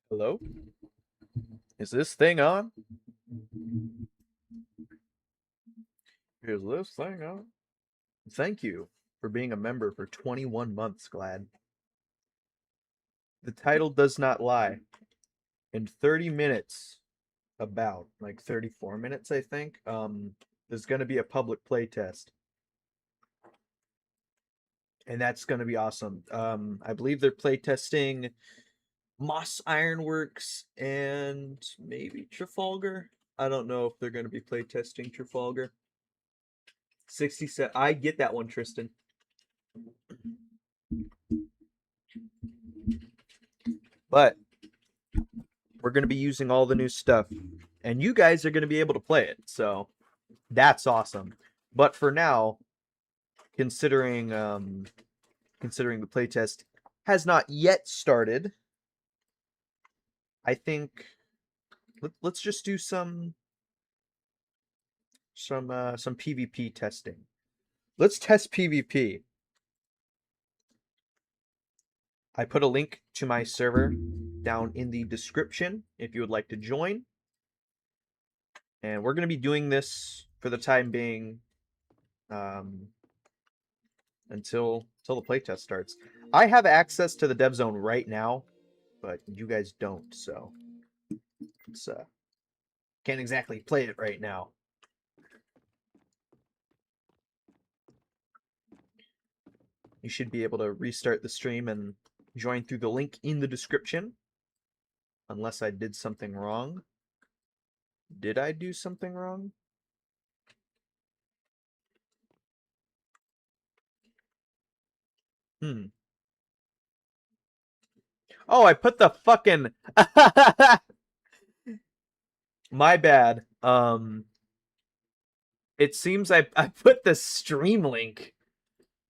Hello? Is this thing on? Is this thing on? Thank you for being a member for 21 months, Glad. The title does not lie. In 30 minutes, about like 34 minutes, I think, there's going to be a public playtest. And that's going to be awesome. I believe they're playtesting Moss Ironworks and maybe Trafalgar. I don't know if they're going to be playtesting Trafalgar. 67. I get that one, Tristan. But we're going to be using all the new stuff, and you guys are going to be able to play it. So that's awesome. But for now, considering considering the playtest has not yet started, I think let's just do some PvP testing. Let's test PvP. I put a link to my server down in the description if you would like to join. And we're going to be doing this for the time being until the playtest starts. I have access to the dev zone right now, but you guys don't, so it's can't exactly play it right now. You should be able to restart the stream and join through the link in the description. Unless I did something wrong. Did I do something wrong? Oh, I put the fucking my bad. It seems I put the stream link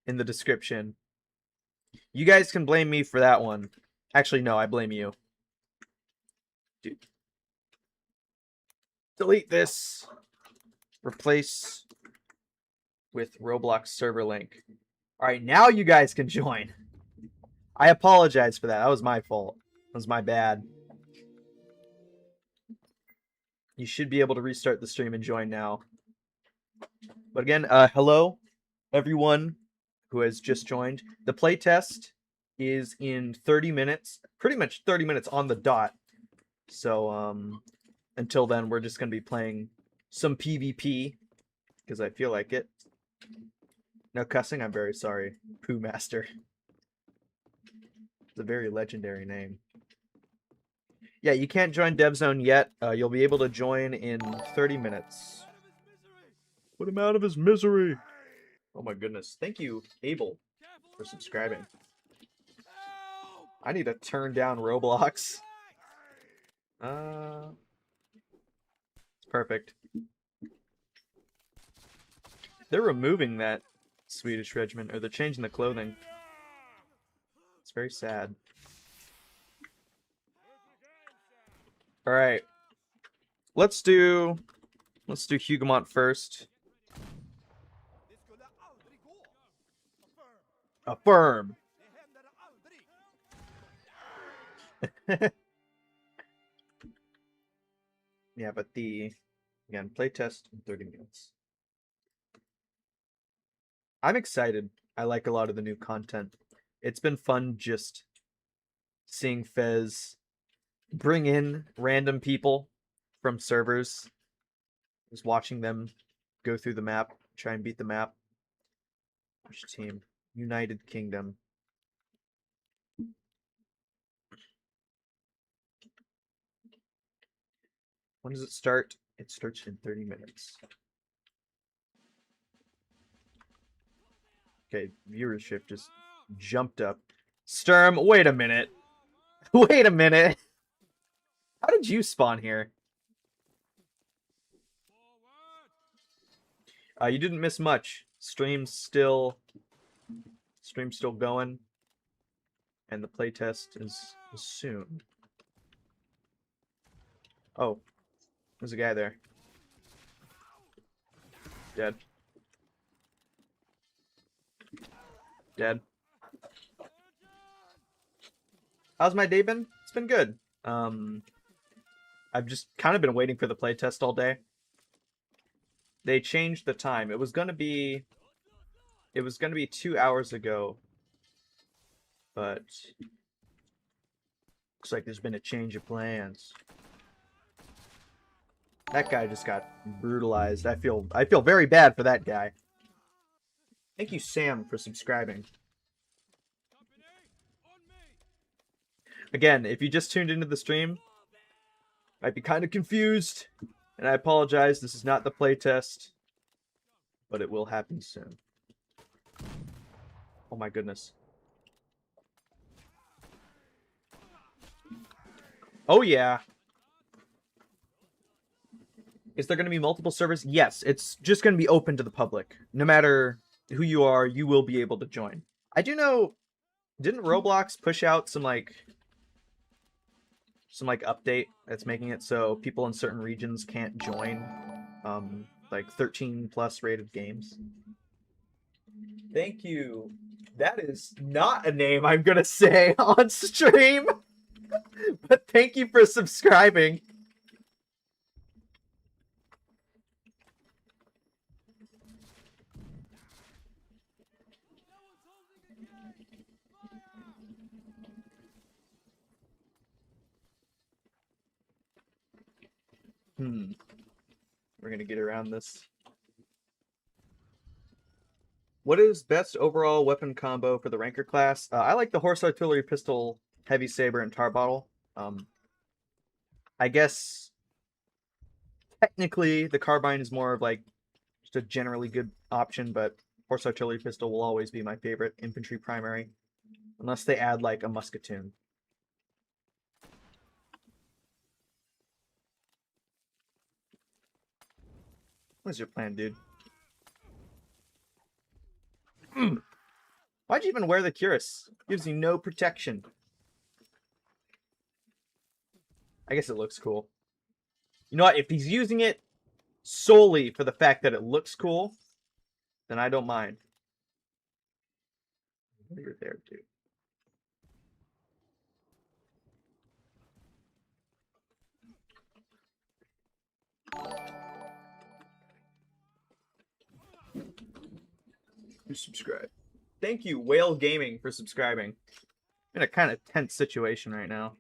in the description. You guys can blame me for that one. Actually, no, I blame you. Dude. Delete this. Replace with Roblox server link. All right, now you guys can join. I apologize for that. That was my fault. That was my bad. You should be able to restart the stream and join now. But again, hello, everyone who has just joined. The playtest is in 30 minutes. Pretty much 30 minutes on the dot. So, until then, we're just going to be playing some PvP. Because I feel like it. No cussing, I'm very sorry. Pooh Master. It's a very legendary name. Yeah, you can't join DevZone yet. You'll be able to join in 30 minutes. Put him out of his misery. Oh my goodness. Thank you, Abel, for subscribing. I need to turn down Roblox. It's perfect. They're removing that Swedish regiment, or they're changing the clothing. It's very sad. All right. Let's do Huguemont first. Affirm. Yeah, but again, playtest in 30 minutes. I'm excited. I like a lot of the new content. It's been fun just seeing Fez bring in random people from servers. Just watching them go through the map, try and beat the map. Which team? United Kingdom. When does it start? It starts in 30 minutes. Okay, viewership just jumped up. Sturm, wait a minute. Wait a minute. How did you spawn here? You didn't miss much. Stream's still going, and the playtest is soon. Oh, there's a guy there. Dead. Dead. How's my day been? It's been good. I've just kind of been waiting for the playtest all day. They changed the time. It was gonna be 2 hours ago, but looks like there's been a change of plans. That guy just got brutalized. I feel very bad for that guy. Thank you, Sam, for subscribing. Again, if you just tuned into the stream, might be kind of confused, and I apologize. This is not the playtest, but it will happen soon. Oh my goodness. Oh yeah. Is there going to be multiple servers? Yes, it's just going to be open to the public. No matter who you are, you will be able to join. I do know, didn't Roblox push out some update that's making it so people in certain regions can't join like 13 plus rated games? Thank you. That is not a name I'm gonna say on stream. But thank you for subscribing. We're gonna get around this. What is best overall weapon combo for the ranker class? I like the horse artillery pistol, heavy saber, and tar bottle. I guess technically the carbine is more of like just a generally good option, but horse artillery pistol will always be my favorite infantry primary, unless they add like a musketoon. What's your plan, dude? Why'd you even wear the cuirass? Gives you no protection. I guess it looks cool. You know what? If he's using it solely for the fact that it looks cool, then I don't mind. You're there, dude. You subscribe. Thank you, Whale Gaming, for subscribing. In a kind of tense situation right now.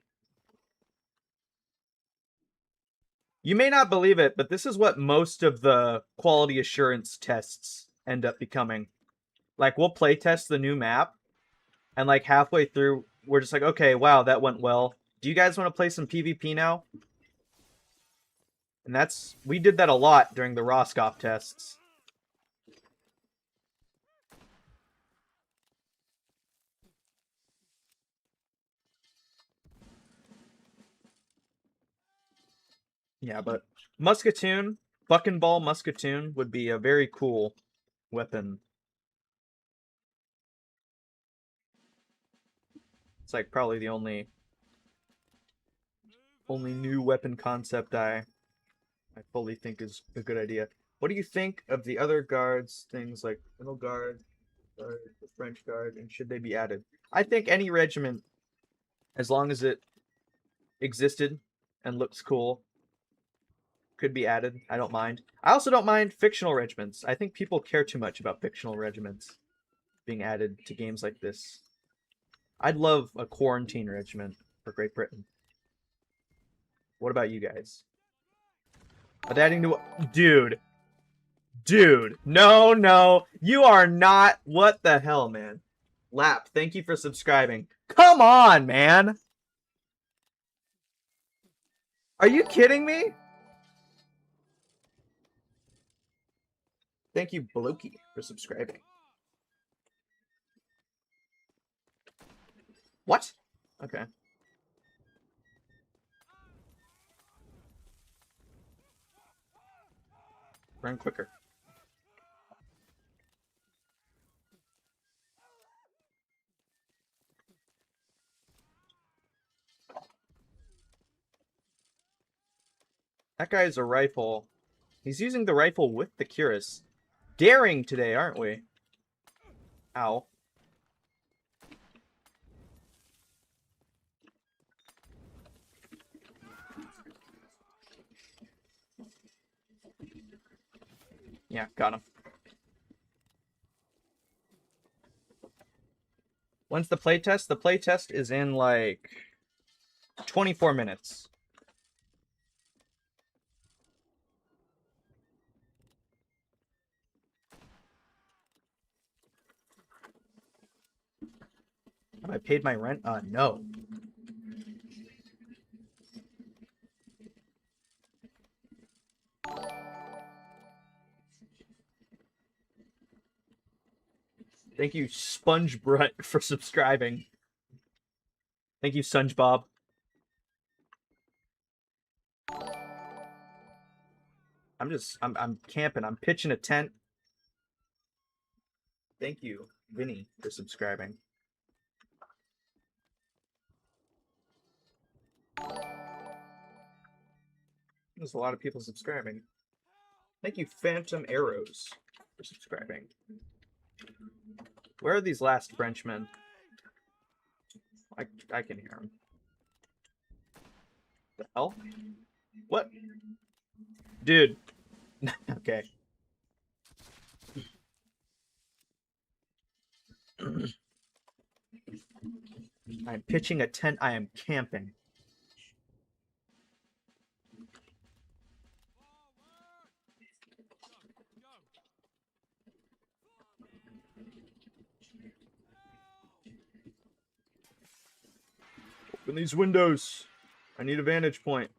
You may not believe it, but this is what most of the quality assurance tests end up becoming. Like, we'll play test the new map, and like halfway through, we're just like, okay, wow, that went well. Do you guys want to play some PvP now? And we did that a lot during the Roscoff tests. Yeah, but musketoon, fucking ball musketoon would be a very cool weapon. It's like probably the only new weapon concept I fully think is a good idea. What do you think of the other guards, things like middle guard, the French guard, and should they be added? I think any regiment, as long as it existed and looks cool, could be added. I don't mind. I also don't mind fictional regiments. I think people care too much about fictional regiments being added to games like this. I'd love a quarantine regiment for Great Britain. What about you guys? But adding to dude, no, you are not. What the hell, man? Lap, thank you for subscribing. Come on, man. Are you kidding me? Thank you, Bloki, for subscribing. What? Okay. Run quicker. That guy is a rifle. He's using the rifle with the cuirass. Daring today, aren't we? Ow. Yeah, got him. When's the playtest? The playtest is in like 24 minutes. Have I paid my rent? No. Thank you, SpongeBrut, for subscribing. Thank you, SpongeBob. I'm camping. I'm pitching a tent. Thank you, Vinny, for subscribing. There's a lot of people subscribing. Thank you, Phantom Arrows, for subscribing. Where are these last Frenchmen? I can hear them. The hell? What? Dude. Okay. I'm pitching a tent. I am camping. Open these windows. I need a vantage point.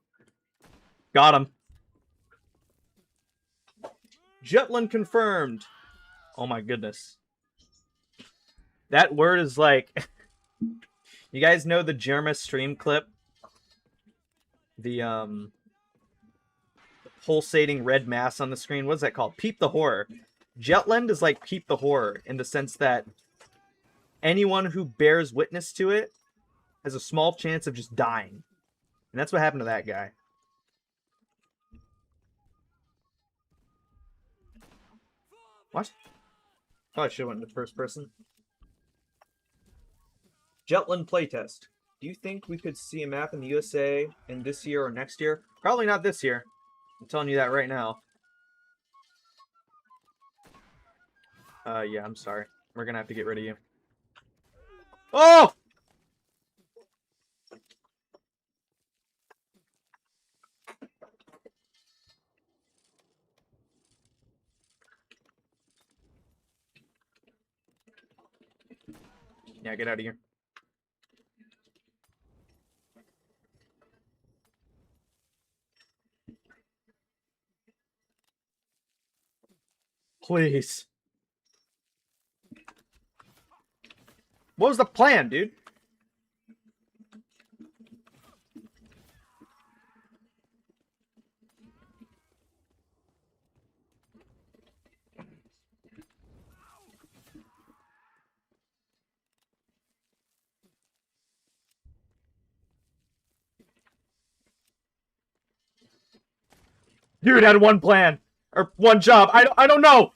Got him. Jutland confirmed. Oh my goodness. That word is like... You guys know the Jerma stream clip? The, pulsating red mass on the screen. What is that called? Peep the Horror. Jutland is like Peep the Horror in the sense that anyone who bears witness to it has a small chance of just dying. And that's what happened to that guy. What? Oh, I should have went into first person. Jutland playtest. Do you think we could see a map in the USA in this year or next year? Probably not this year. I'm telling you that right now. Yeah, I'm sorry. We're gonna have to get rid of you. Oh! Yeah, get out of here. Please. What was the plan, dude? Dude had one plan. Or one job. I don't know.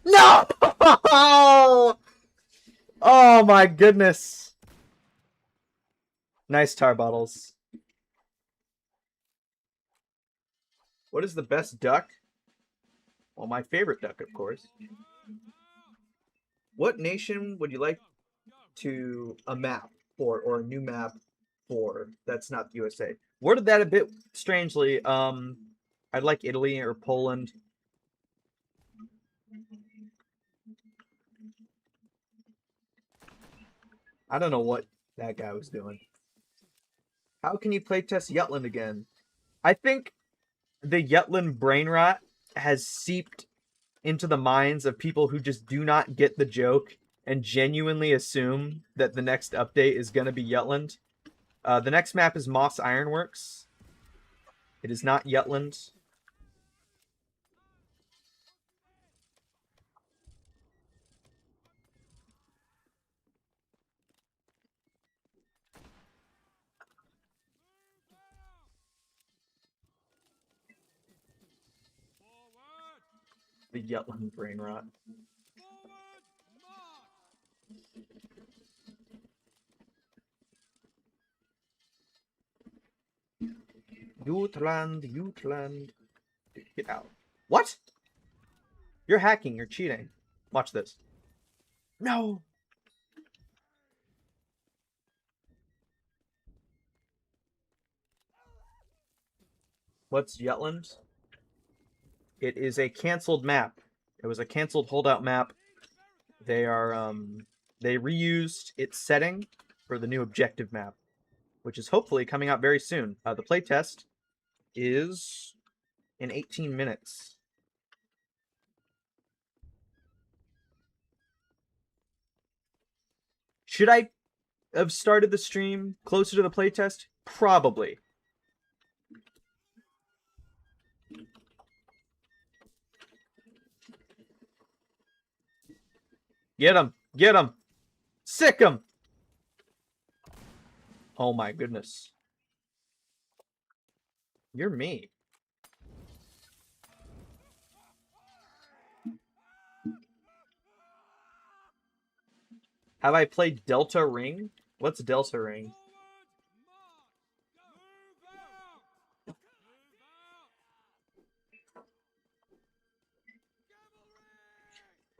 No! Oh my goodness. Nice tar bottles. What is the best duck? Well, my favorite duck, of course. What nation would you like to a map for, or a new map for that's not the USA? Worded that a bit strangely. I'd like Italy or Poland. I don't know what that guy was doing. How can you playtest Jutland again? I think the Jutland brain rot has seeped into the minds of people who just do not get the joke and genuinely assume that the next update is going to be Jutland. The next map is Moss Ironworks. It is not Jutland. The Jutland brain rot. Jutland, Jutland. Get out. What? You're hacking. You're cheating. Watch this. No. What's Jutland? It is a canceled map. It was a canceled holdout map. They are they reused its setting for the new objective map, which is hopefully coming out very soon. The playtest is in 18 minutes. Should I have started the stream closer to the playtest? Probably. Get him! Get him! Sick him! Oh my goodness. You're me. Have I played Delta Ring? What's Delta Ring?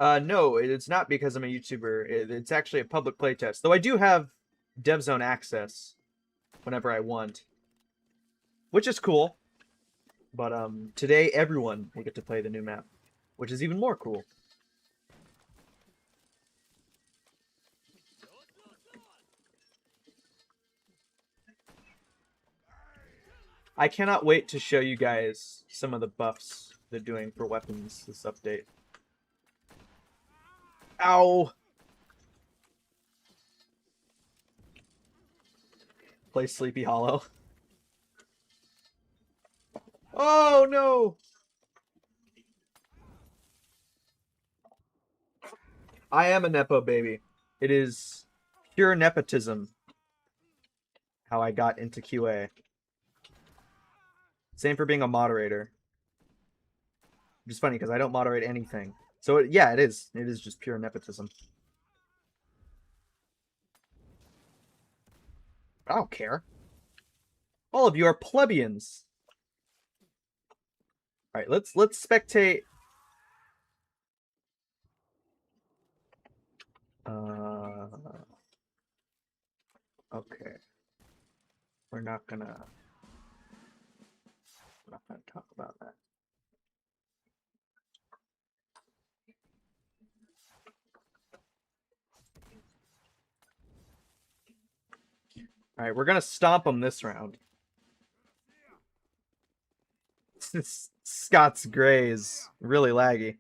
No, it's not because I'm a YouTuber. It's actually a public playtest. Though I do have dev zone access whenever I want, which is cool. But today everyone will get to play the new map, which is even more cool. I cannot wait to show you guys some of the buffs they're doing for weapons this update. Ow! Play Sleepy Hollow. Oh no! I am a Nepo baby. It is pure nepotism how I got into QA. Same for being a moderator. Which is funny because I don't moderate anything. So yeah, it is. It is just pure nepotism. I don't care. All of you are plebeians. All right, let's spectate. Okay. We're not gonna talk about that. All right, we're gonna stomp them this round. Scott's Gray is really laggy.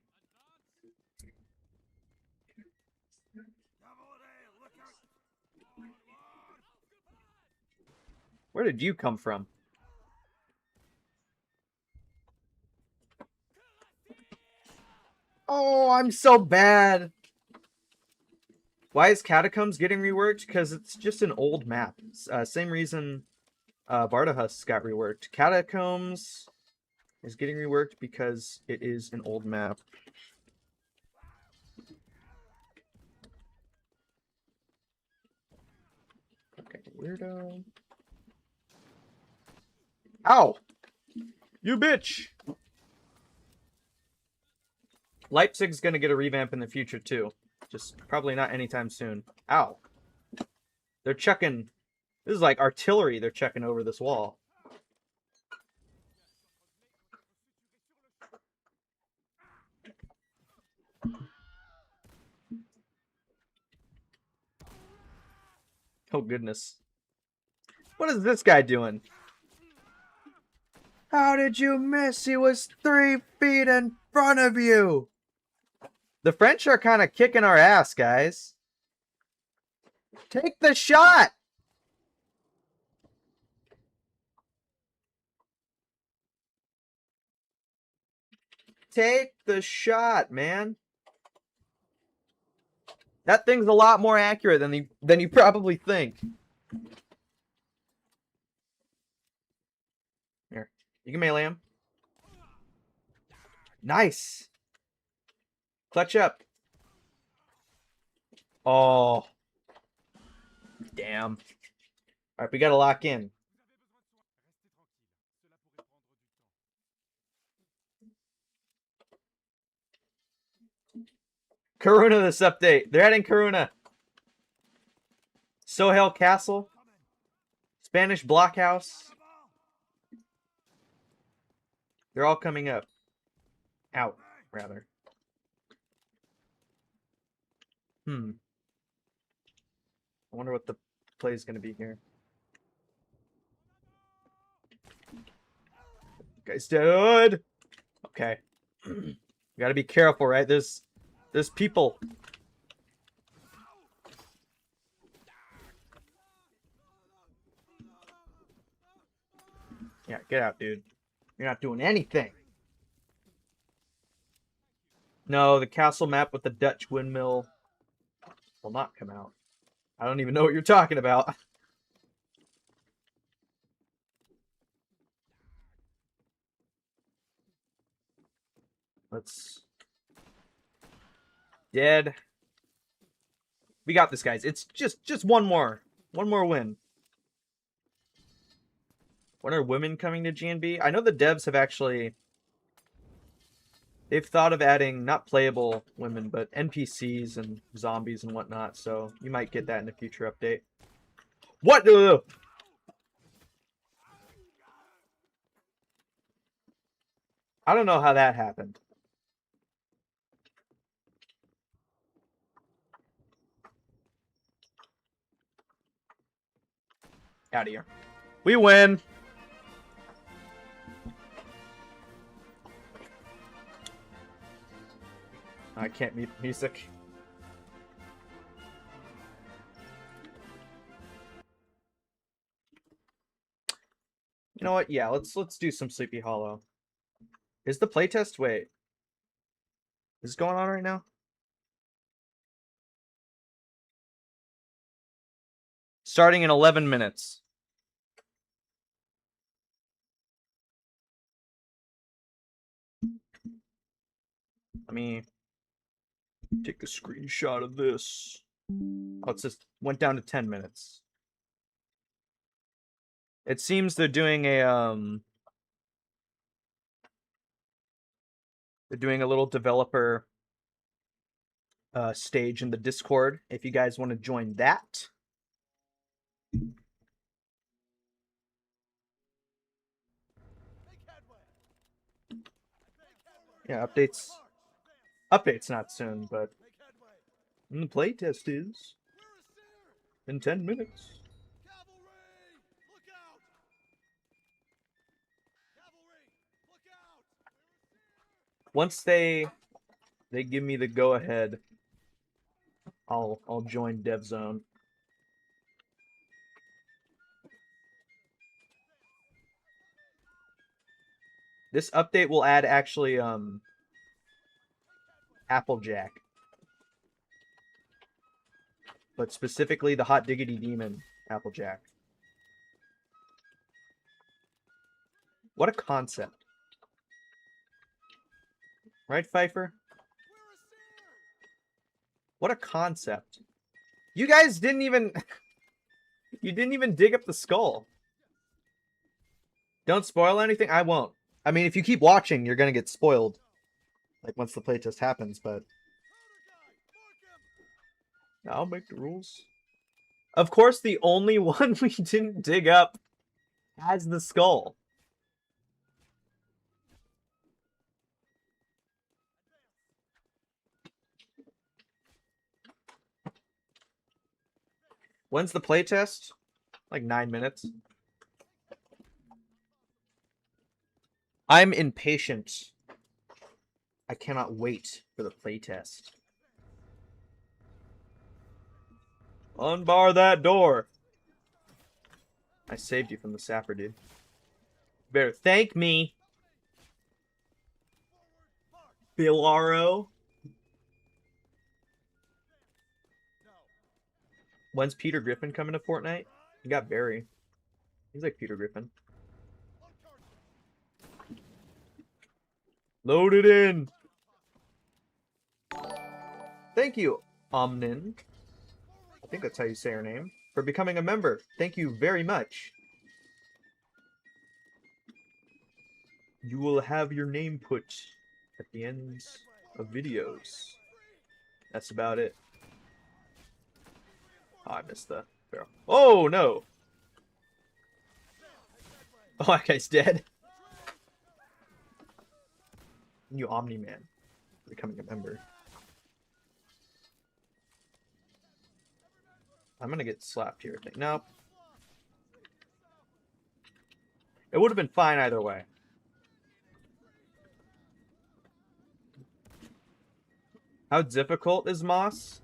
Where did you come from? Oh, I'm so bad. Why is Catacombs getting reworked? Because it's just an old map. Same reason Vardahus got reworked. Catacombs is getting reworked because it is an old map. Okay, weirdo. Ow! You bitch! Leipzig's gonna get a revamp in the future too. Just probably not anytime soon. Ow. They're chucking... This is like artillery they're chucking over this wall. Oh goodness. What is this guy doing? How did you miss? He was 3 feet in front of you. The French are kind of kicking our ass, guys. Take the shot. Take the shot, man. That thing's a lot more accurate than you probably think. Here, you can melee him. Nice. Clutch up. Oh. Damn. All right, we got to lock in. Karuna this update. They're adding Karuna. Sohail Castle. Spanish Blockhouse. They're all coming up. Out, rather. I wonder what the play is going to be here. Guys, dead. Okay. You gotta be careful, right? There's people. Yeah, get out, dude. You're not doing anything. No, the castle map with the Dutch windmill will not come out. I don't even know what you're talking about. Let's... Dead. We got this, guys. It's just one more. One more win. When are women coming to GNB? I know the devs have actually... They've thought of adding, not playable women, but NPCs and zombies and whatnot, so you might get that in a future update. What? I don't know how that happened. Out of here. We win. I can't mute music. You know what? Yeah, let's do some Sleepy Hollow. Is the playtest? Wait. Is this going on right now? Starting in 11 minutes. Let me take a screenshot of this. Oh, it just went down to 10 minutes. It seems they're doing a little developer stage in the Discord. If you guys want to join that. Yeah, updates not soon, but the playtest is in 10 minutes. Once they give me the go ahead, I'll join DevZone. This update will add actually Applejack, but specifically the Hot Diggity Demon Applejack. What a concept. Right, Pfeiffer? What a concept. You guys didn't even... you didn't even dig up the skull. Don't spoil anything? I won't. I mean, if you keep watching, you're going to get spoiled. Like, once the playtest happens, but... I'll make the rules. Of course, the only one we didn't dig up has the skull. When's the playtest? Like 9 minutes. I'm impatient. I cannot wait for the playtest. Unbar that door. I saved you from the sapper, dude. Better thank me. Billaro. When's Peter Griffin coming to Fortnite? You got Barry. He's like Peter Griffin. Load it in. Thank you, Omnin. I think that's how you say her name. For becoming a member. Thank you very much. You will have your name put at the ends of videos. That's about it. Oh, I missed the barrel. Oh, no! Oh, that guy's dead. New Omni-Man. Becoming a member. I'm gonna get slapped here, I think. Nope. It would have been fine either way. How difficult is Moss?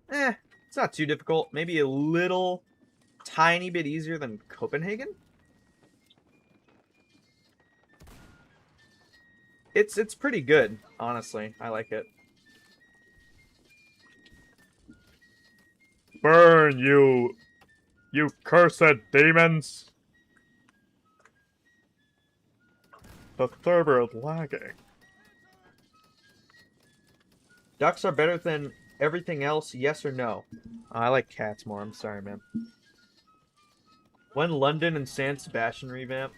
It's not too difficult. Maybe a little tiny bit easier than Copenhagen. It's pretty good, honestly. I like it. Burn, you cursed demons! The server is lagging. Ducks are better than everything else, yes or no? I like cats more. I'm sorry, man. When London and San Sebastian revamp?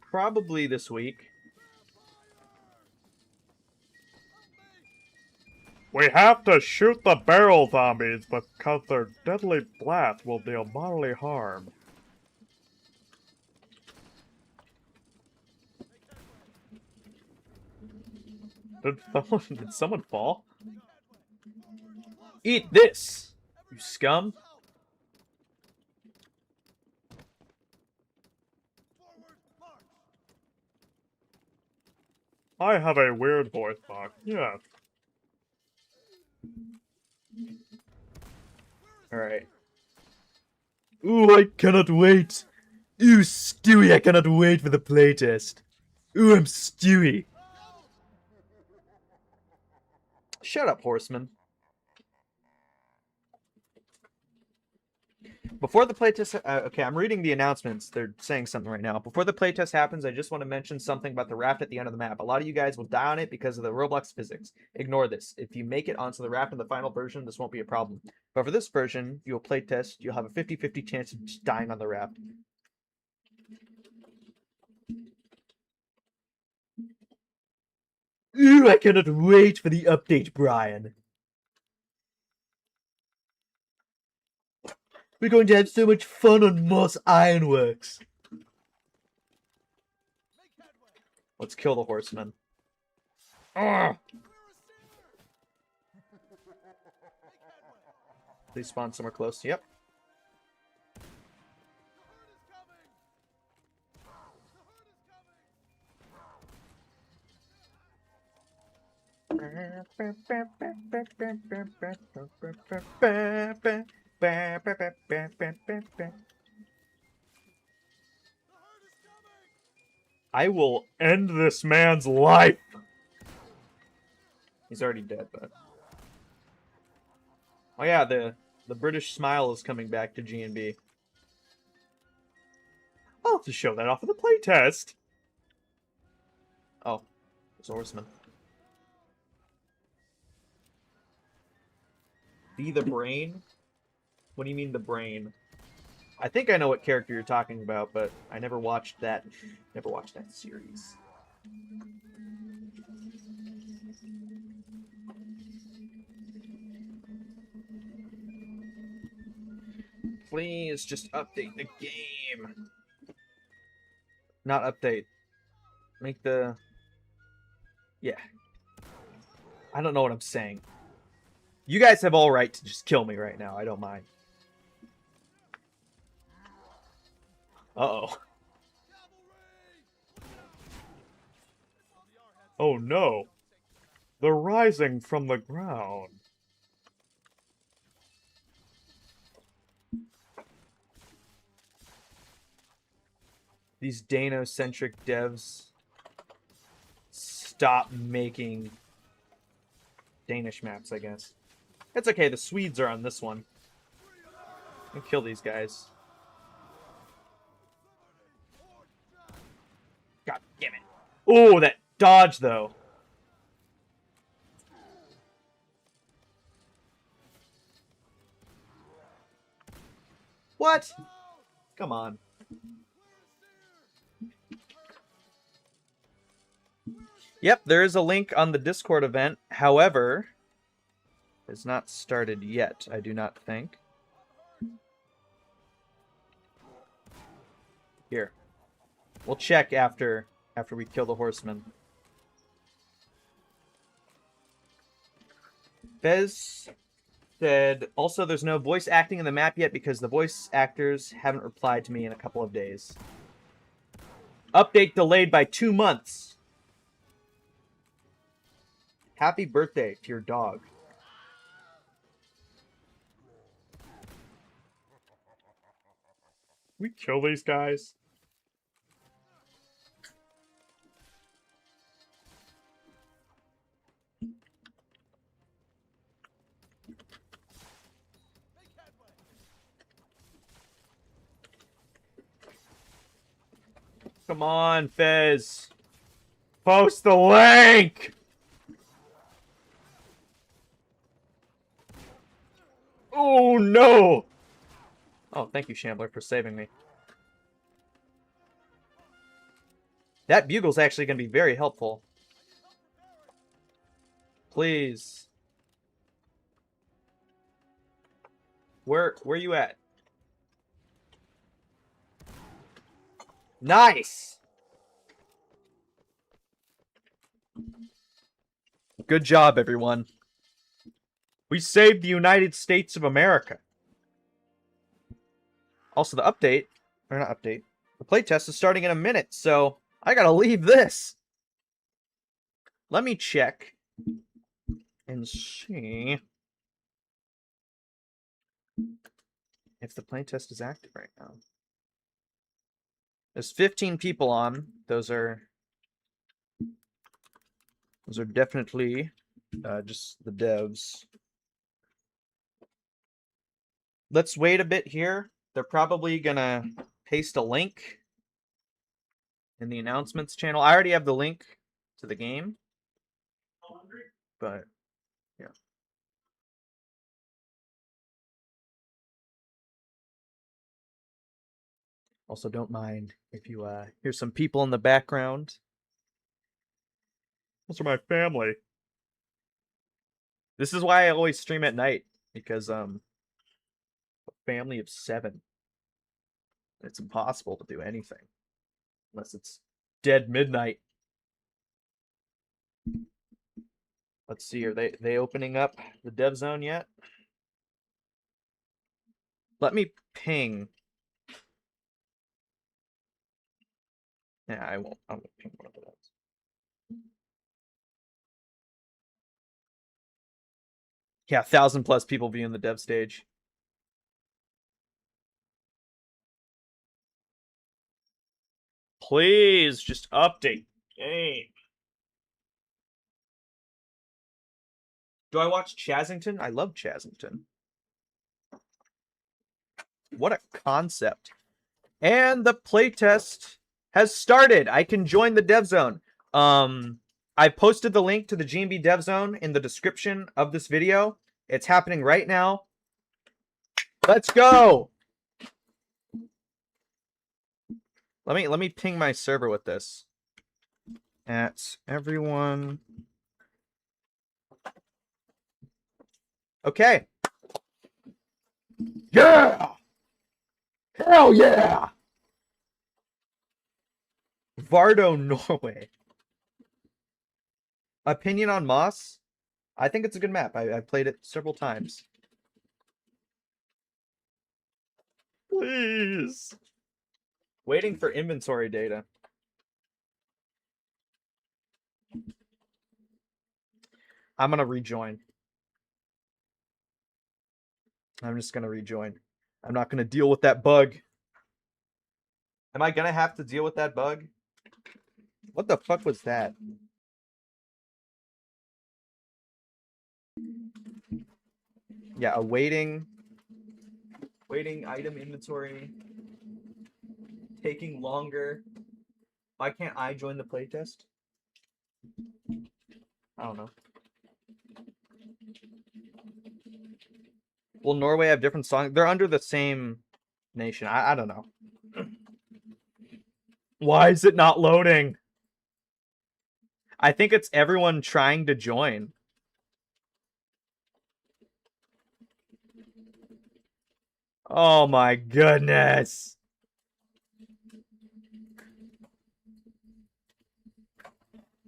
Probably this week. We have to shoot the barrel zombies because their deadly blast will deal bodily harm. Did someone fall? Eat this, you scum! I have a weird voice box, yes. Alright. Ooh, I cannot wait! Ooh, Stewie, I cannot wait for the playtest! Ooh, I'm Stewie! Shut up, horseman. Before the playtest... okay, I'm reading the announcements. They're saying something right now. Before the playtest happens, I just want to mention something about the raft at the end of the map. A lot of you guys will die on it because of the Roblox physics. Ignore this. If you make it onto the raft in the final version, this won't be a problem. But for this version, you'll playtest, you'll have a 50-50 chance of just dying on the raft. Ooh, I cannot wait for the update, Brian. We're going to have so much fun on Moss Ironworks. Let's kill the horseman. Ugh. Please spawn somewhere close. Yep. I will end this man's life. He's already dead, but... Oh yeah, the British smile is coming back to G&B. I'll have to show that off in the playtest. Oh, it's a horseman. Be the brain? What do you mean the brain? I think I know what character you're talking about, but I never watched that series. Please just update the game. Not update. Make the... Yeah. I don't know what I'm saying. You guys have all right to just kill me right now. I don't mind. Uh-oh. Oh no. They're rising from the ground. These Dano-centric devs stop making Danish maps, I guess. It's okay, the Swedes are on this one. I'll kill these guys. God damn it. Oh, that dodge, though. What? Come on. Yep, there is a link on the Discord event. However, it's not started yet, I do not think. Here. We'll check after we kill the horseman. Fez said, also, there's no voice acting in the map yet because the voice actors haven't replied to me in a couple of days. Update delayed by 2 months. Happy birthday to your dog. We kill these guys. Come on, Fez. Post the link! Oh, no! Oh, thank you, Shambler, for saving me. That bugle's actually going to be very helpful. Please. Where you at? Nice! Good job, everyone. We saved the United States of America. Also, the update, or not update, the playtest is starting in a minute, so I gotta leave this. Let me check and see if the playtest is active right now. There's 15 people on. Those are definitely just the devs. Let's wait a bit here. They're probably gonna paste a link in the announcements channel. I already have the link to the game, but yeah. Also, don't mind if you hear some people in the background. Those are my family. This is why I always stream at night, because a family of 7. It's impossible to do anything unless it's dead midnight. Let's see, are they opening up the dev zone yet? Let me ping. Yeah, I won't ping one of those. Yeah, 1,000+ people viewing the dev stage. Please just update game. Do I watch Chazington? I love Chazington. What a concept. And the playtest has started. I can join the dev zone. I posted the link to the G&B dev zone in the description of this video. It's happening right now. Let's go. Let me ping my server with this. At everyone. Okay. Yeah! Hell yeah! Vardo, Norway. Opinion on Moss? I think it's a good map. I played it several times. Please. Waiting for inventory data. I'm going to rejoin. I'm just going to rejoin. I'm not going to deal with that bug. Am I going to have to deal with that bug? What the fuck was that? Yeah, awaiting item inventory. Taking longer. Why can't I join the playtest? I don't know. Will Norway have different songs? They're under the same nation. I don't know. Why is it not loading? I think it's everyone trying to join. Oh my goodness.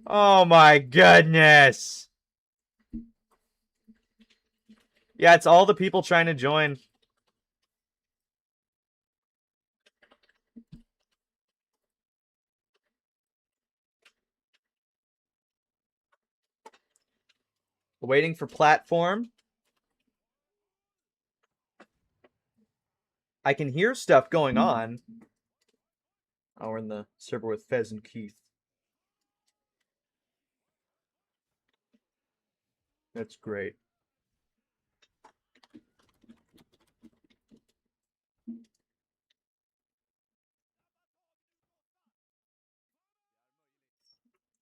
Oh my goodness. Yeah, it's all the people trying to join. Waiting for platform. I can hear stuff going on. Oh, we're in the server with Fez and Keith. That's great.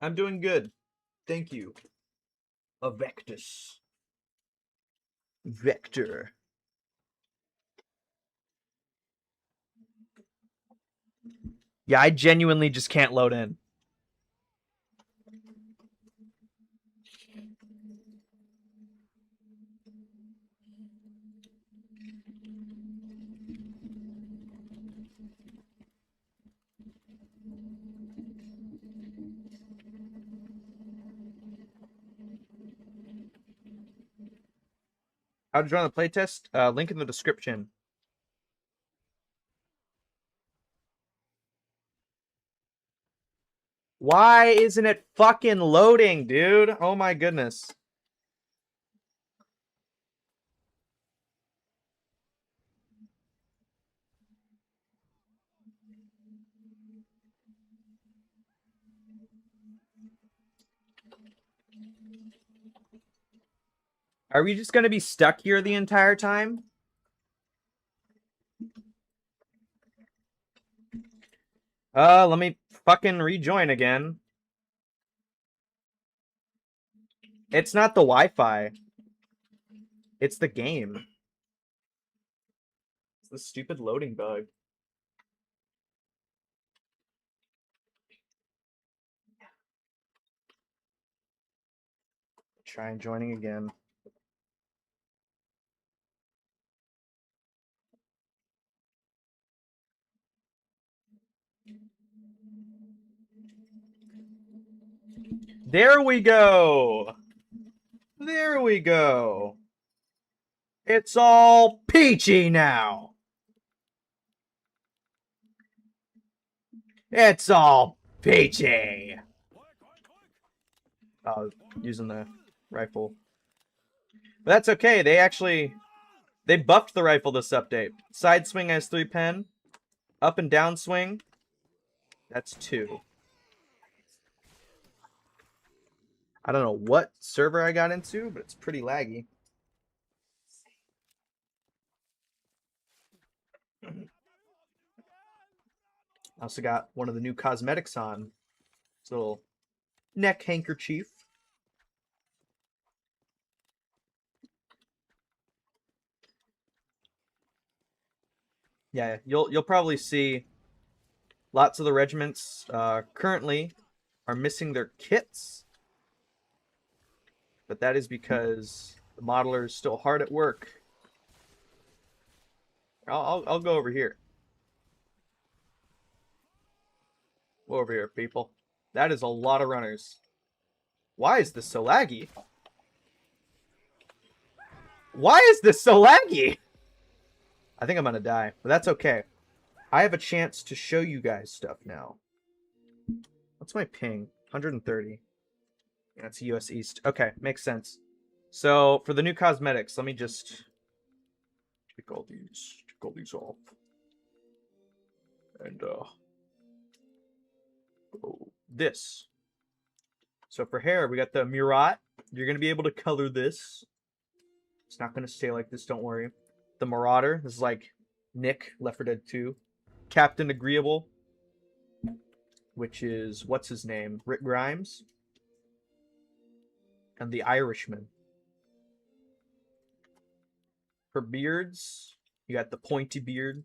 I'm doing good. Thank you. A Vectus. Vector. Yeah, I genuinely just can't load in. How to join the playtest? Link in the description. Why isn't it fucking loading, dude? Oh my goodness. Are we just gonna be stuck here the entire time? Let me fucking rejoin again. It's not the Wi-Fi. It's the game. It's the stupid loading bug. Try joining again. There we go. There we go. It's all peachy now. It's all peachy. Oh, using the rifle. But that's okay. They buffed the rifle this update. Side swing has 3 pen. Up and down swing. That's 2. I don't know what server I got into, but it's pretty laggy. I also got one of the new cosmetics on. This little neck handkerchief. Yeah, you'll probably see lots of the regiments currently are missing their kits, but that is because the modeler is still hard at work. I'll go over here. Go over here, people. That is a lot of runners. Why is this so laggy? Why is this so laggy? I think I'm gonna die, but that's okay. I have a chance to show you guys stuff now. What's my ping? 130. Yeah, that's US East. Okay, makes sense. So for the new cosmetics, let me just take all these off. And this. So for hair, we got the Murat. You're gonna be able to color this. It's not gonna stay like this, don't worry. The Marauder, this is like Nick, Left 4 Dead 2. Captain Agreeable, which is, what's his name? Rick Grimes. And the Irishman. For beards, you got the pointy beard.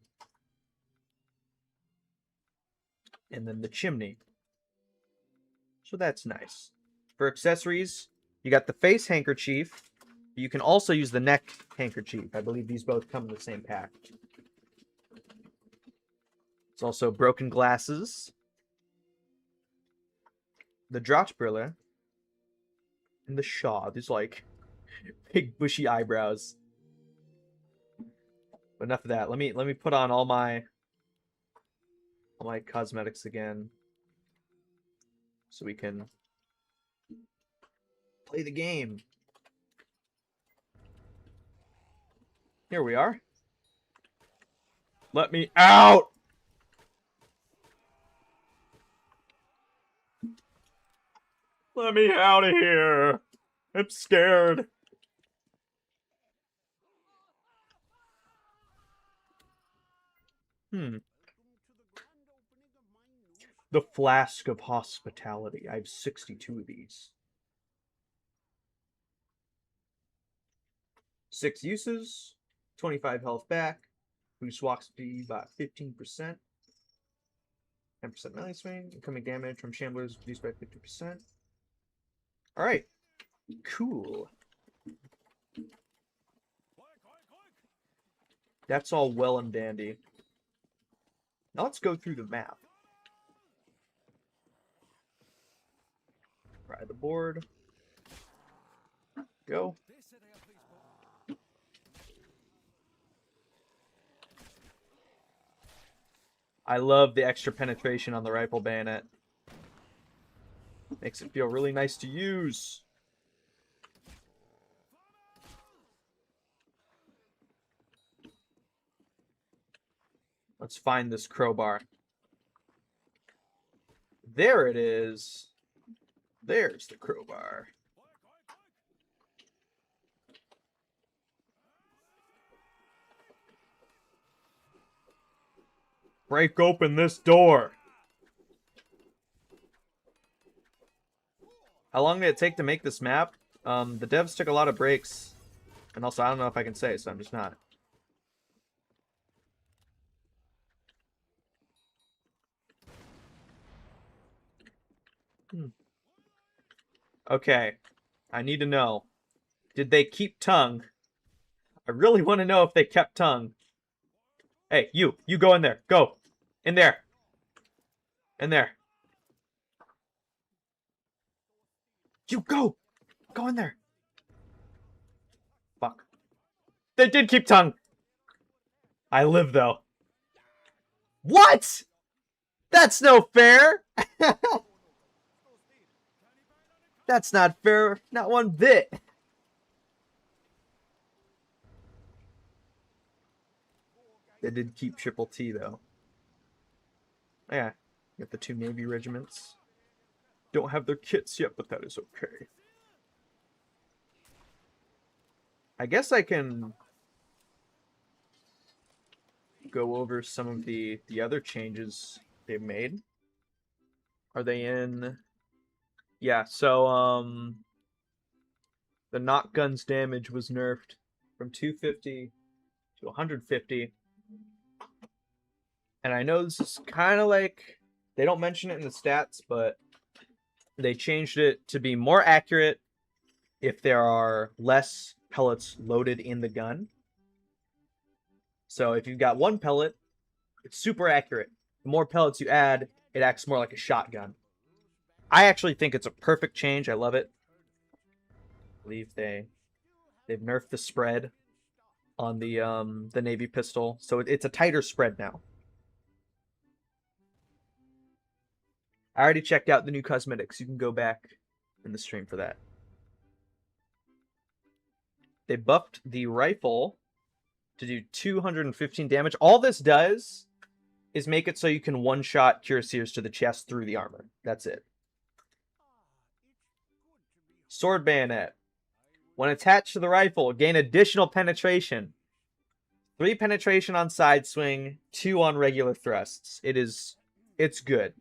And then the chimney. So that's nice. For accessories, you got the face handkerchief. You can also use the neck handkerchief. I believe these both come in the same pack. It's also broken glasses, the Drachtbrille, and the Shaw. These like big bushy eyebrows. But enough of that. Let me put on all my cosmetics again, so we can play the game. Here we are. Let me out! Let me out of here! I'm scared. The Flask of Hospitality. I have 62 of these. 6 uses, 25 health back, boost walk speed by 15%, 10% melee swing, incoming damage from shamblers reduced by 50%. Alright, cool. That's all well and dandy. Now let's go through the map. Try the board. Go. I love the extra penetration on the rifle bayonet. Makes it feel really nice to use. Let's find this crowbar. There it is. There's the crowbar. Break open this door. How long did it take to make this map? The devs took a lot of breaks. And also, I don't know if I can say, so I'm just not. Okay. I need to know. Did they keep tongue? I really want to know if they kept tongue. Hey, you go in there. Go. In there. In there. You go. Go in there. Fuck. They did keep tongue. I live, though. What? That's no fair. That's not fair. Not one bit. They did keep Triple T, though. Yeah. Got the 2 Navy regiments. Don't have their kits yet, but that is okay. I guess I can go over some of the other changes they've made. Are they in? Yeah, so the knock gun's damage was nerfed from 250 to 150. And I know this is kind of like, they don't mention it in the stats, but they changed it to be more accurate if there are less pellets loaded in the gun. So if you've got 1 pellet, it's super accurate. The more pellets you add, it acts more like a shotgun. I actually think it's a perfect change. I love it. I believe they've nerfed the spread on the Navy pistol, so it's a tighter spread now. I already checked out the new cosmetics. You can go back in the stream for that. They buffed the rifle to do 215 damage. All this does is make it so you can one-shot cuirassiers to the chest through the armor. That's it. Sword bayonet. When attached to the rifle, gain additional penetration. 3 penetration on side swing, 2 on regular thrusts. It's good.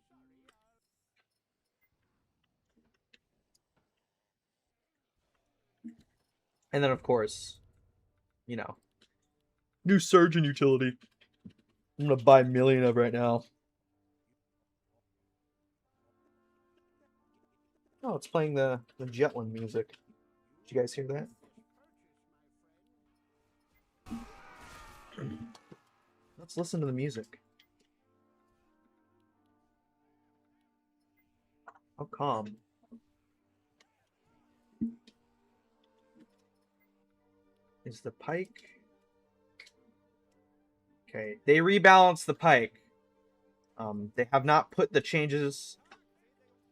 And then, of course, you know, new surgeon utility. I'm going to buy a million of right now. Oh, it's playing the Jetland music. Did you guys hear that? Let's listen to the music. How calm. Is the pike... Okay, they rebalanced the pike. They have not put the changes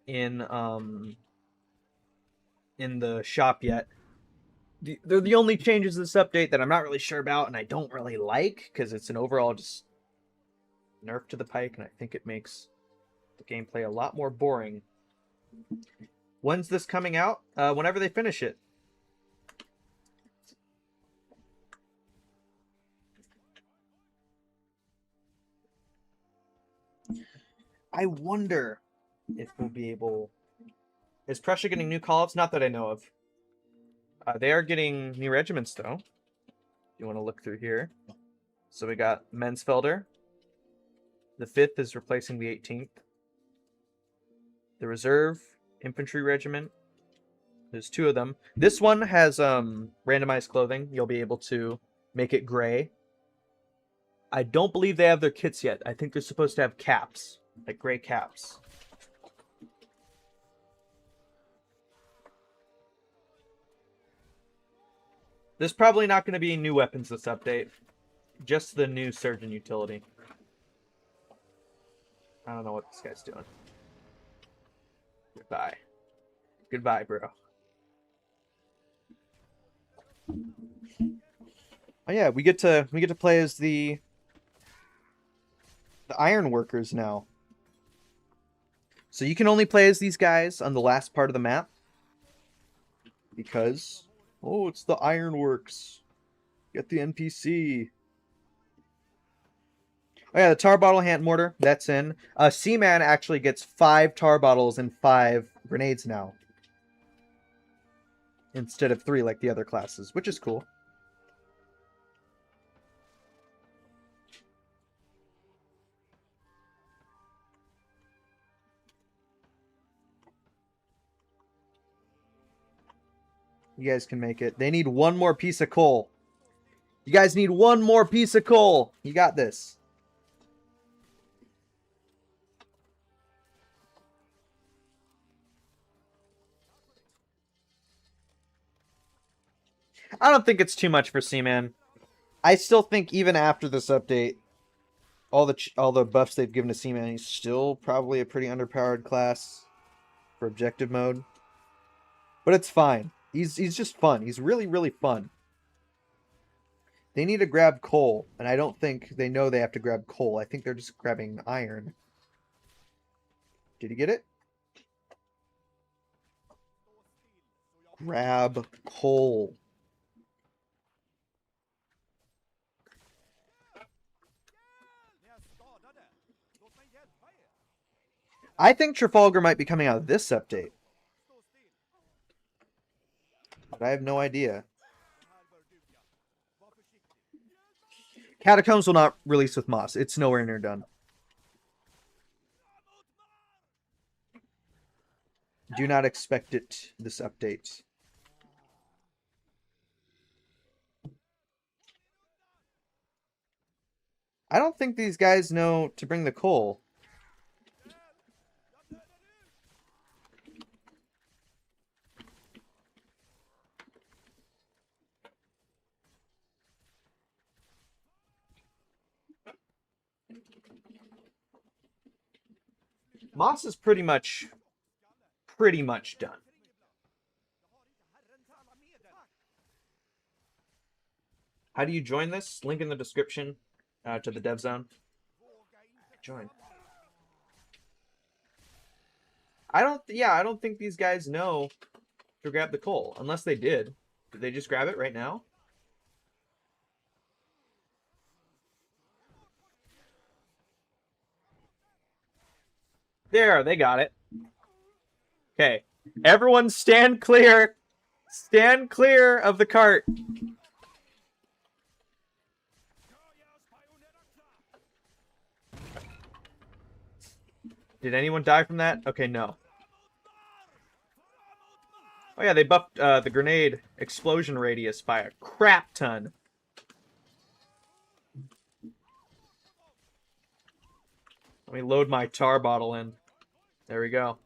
in the shop yet. They're the only changes to this update that I'm not really sure about and I don't really like, because it's an overall just nerf to the pike, and I think it makes the gameplay a lot more boring. When's this coming out? Whenever they finish it. I wonder if we'll be able... Is Prussia getting new call-ups? Not that I know of. They are getting new regiments, though. You want to look through here. So we got Mensfelder. The 5th is replacing the 18th. The Reserve Infantry Regiment. There's 2 of them. This one has randomized clothing. You'll be able to make it gray. I don't believe they have their kits yet. I think they're supposed to have caps. Like gray caps. There's probably not going to be new weapons this update. Just the new surgeon utility. I don't know what this guy's doing. Goodbye. Goodbye, bro. Oh yeah, we get to play as the iron workers now. So you can only play as these guys on the last part of the map. Because, oh, it's the ironworks. Get the NPC. Oh yeah, the tar bottle hand mortar, that's in. Seaman actually gets 5 tar bottles and 5 grenades now. Instead of 3 like the other classes, which is cool. You guys can make it. They need 1 more piece of coal. You guys need 1 more piece of coal. You got this. I don't think it's too much for Seaman. I still think even after this update, all the buffs they've given to Seaman, he's still probably a pretty underpowered class for objective mode. But it's fine. He's just fun. He's really, really fun. They need to grab coal, and I don't think they know they have to grab coal. I think they're just grabbing iron. Did he get it? Grab coal. I think Trafalgar might be coming out of this update. But I have no idea. Catacombs will not release with Moss. It's nowhere near done. Do not expect it this update. I don't think these guys know to bring the coal. Moss is pretty much done. How do you join this? Link in the description to the dev zone. Join. I don't think these guys know to grab the coal, unless they did. Did they just grab it right now? There, they got it. Okay. Everyone stand clear. Stand clear of the cart. Did anyone die from that? Okay, no. Oh yeah, they buffed the grenade explosion radius by a crap ton. Let me load my tar bottle in. There we go.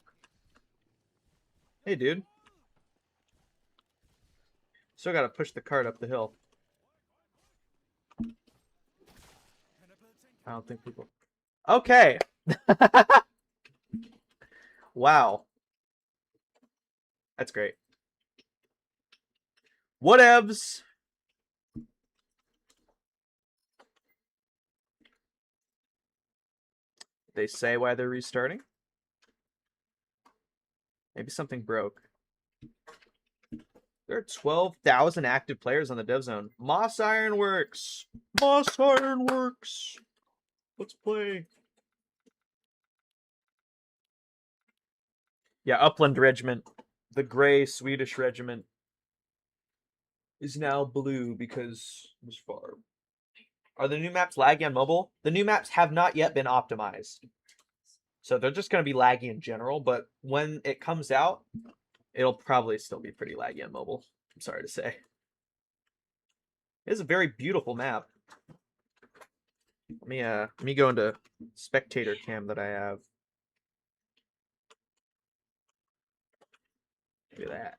Hey, dude. Still gotta push the cart up the hill. I don't think people... Okay. Wow. That's great. Whatevs. They say why they're restarting? Maybe something broke. There are 12,000 active players on the dev zone. Moss Ironworks! Moss Ironworks! Let's play. Yeah, Upland Regiment. The gray Swedish regiment is now blue because it was far. Are the new maps laggy on mobile? The new maps have not yet been optimized. So they're just going to be laggy in general, but when it comes out, it'll probably still be pretty laggy on mobile. I'm sorry to say. It is a very beautiful map. Let me go into spectator cam that I have. Look at that.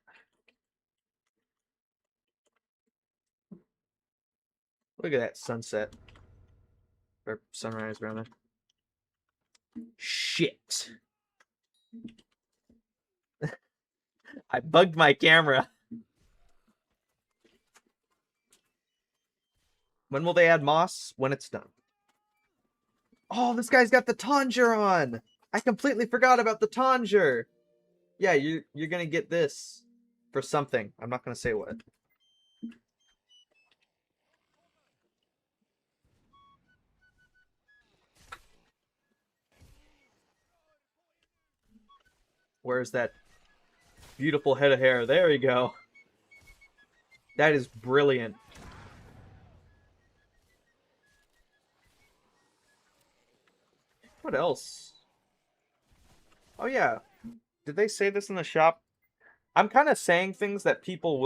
Look at that sunset. Or sunrise, rather. Shit. I bugged my camera. When will they add moss? When it's done. Oh, this guy's got the Tanger on! I completely forgot about the Tanger! Yeah, you're gonna get this for something. I'm not gonna say what. Where's that beautiful head of hair? There you go. That is brilliant. What else? Oh yeah. Did they say this in the shop? I'm kind of saying things that people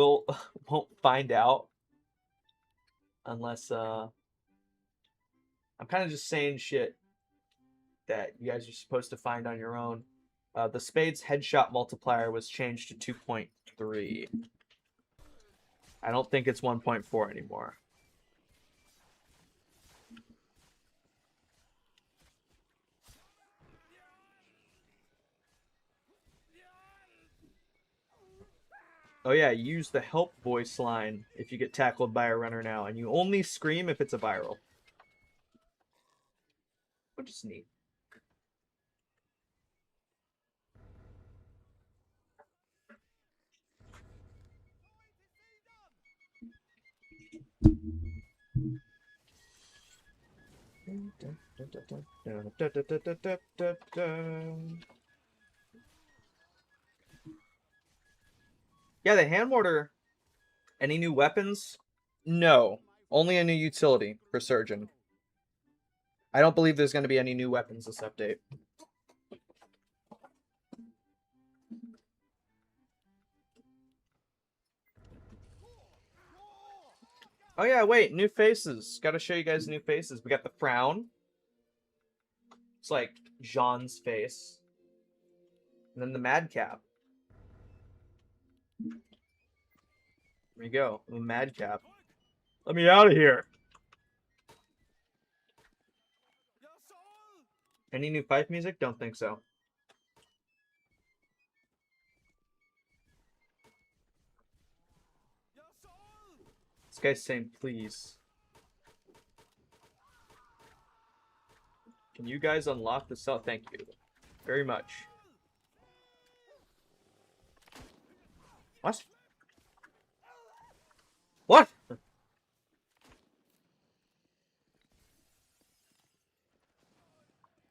won't find out unless I'm kind of just saying shit that you guys are supposed to find on your own. The Spade's headshot multiplier was changed to 2.3. I don't think it's 1.4 anymore. Oh yeah, use the help voice line if you get tackled by a runner now, and you only scream if it's a viral. Which is neat. Yeah, the hand mortar. Any new weapons? No. Only a new utility for Surgeon. I don't believe there's going to be any new weapons this update. Oh yeah, wait, new faces. Gotta show you guys new faces. We got the frown. It's like Jean's face. And then the madcap. There you go, the madcap. Let me out of here. Any new fight music? Don't think so. This guy's saying please. Can you guys unlock the cell? Thank you very much. What? What?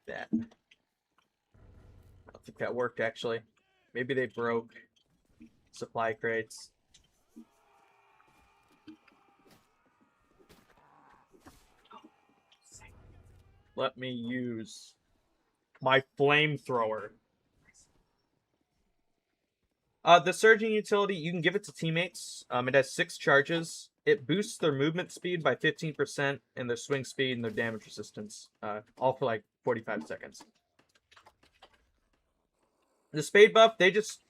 That. I don't think that worked, actually. Maybe they broke supply crates. Let me use my flamethrower. The surging utility, you can give it to teammates. It has 6 charges. It boosts their movement speed by 15% and their swing speed and their damage resistance. All for like 45 seconds. The spade buff, they just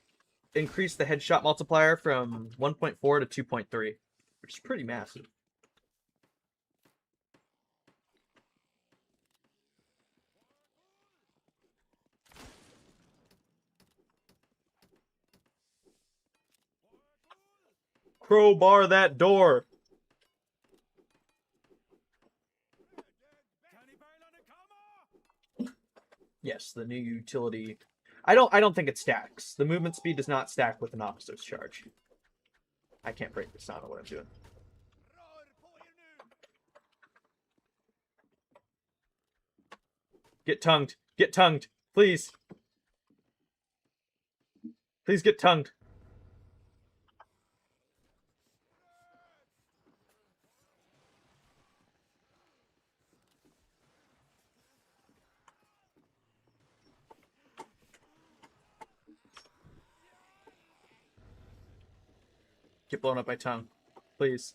increase the headshot multiplier from 1.4 to 2.3, which is pretty massive. Crowbar that door. Yes, the new utility. I don't think it stacks. The movement speed does not stack with an officer's charge. I can't break the sound of what I'm doing. Get tongued. Get tongued. Please. Please get tongued. Get blown up by tongue. Please.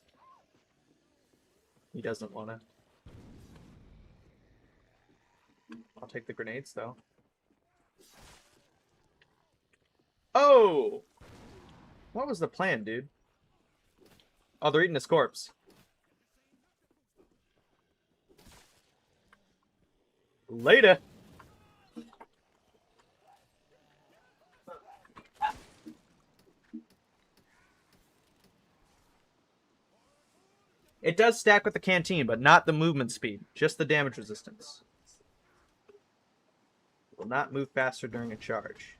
He doesn't want to. I'll take the grenades, though. Oh! What was the plan, dude? Oh, they're eating his corpse. Later! It does stack with the canteen, but not the movement speed. Just the damage resistance. It will not move faster during a charge.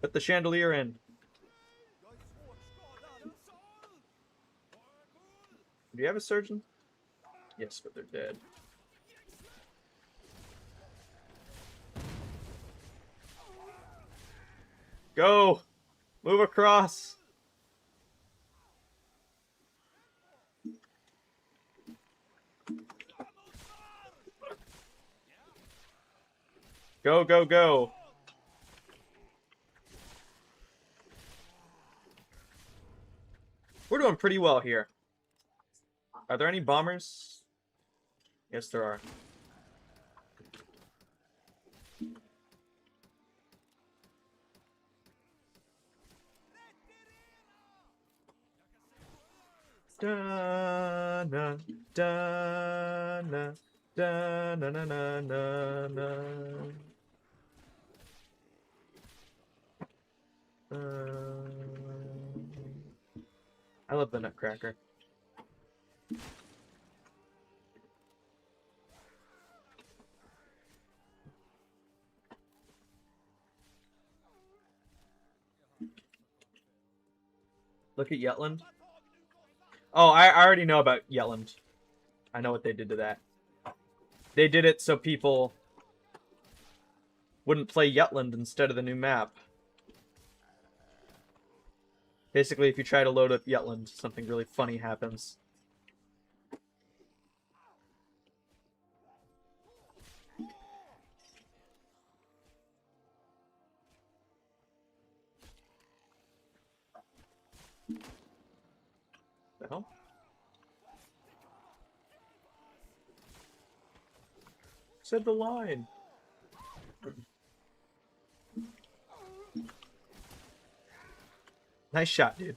Put the chandelier in. Do you have a surgeon? Yes, but they're dead. Go! Move across! Go, go, go! We're doing pretty well here. Are there any bombers? Yes, there are. Da na da na da na na na na na. I love the Nutcracker. Look at Yetland. Oh, I already know about Yetland. I know what they did to that. They did it so people wouldn't play Yetland instead of the new map. Basically, if you try to load up Yetland, something really funny happens. The hell? Said the line. Nice shot, dude.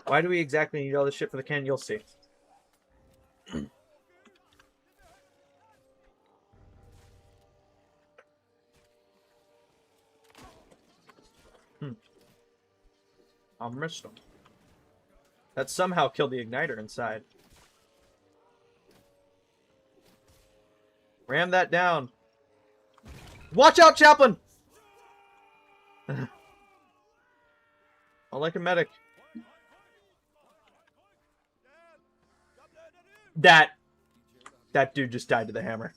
Why do we exactly need all this shit for the cannon? You'll see. I missed him. That somehow killed the igniter inside. Ram that down. Watch out, Chaplain! I like a medic. That dude just died to the hammer.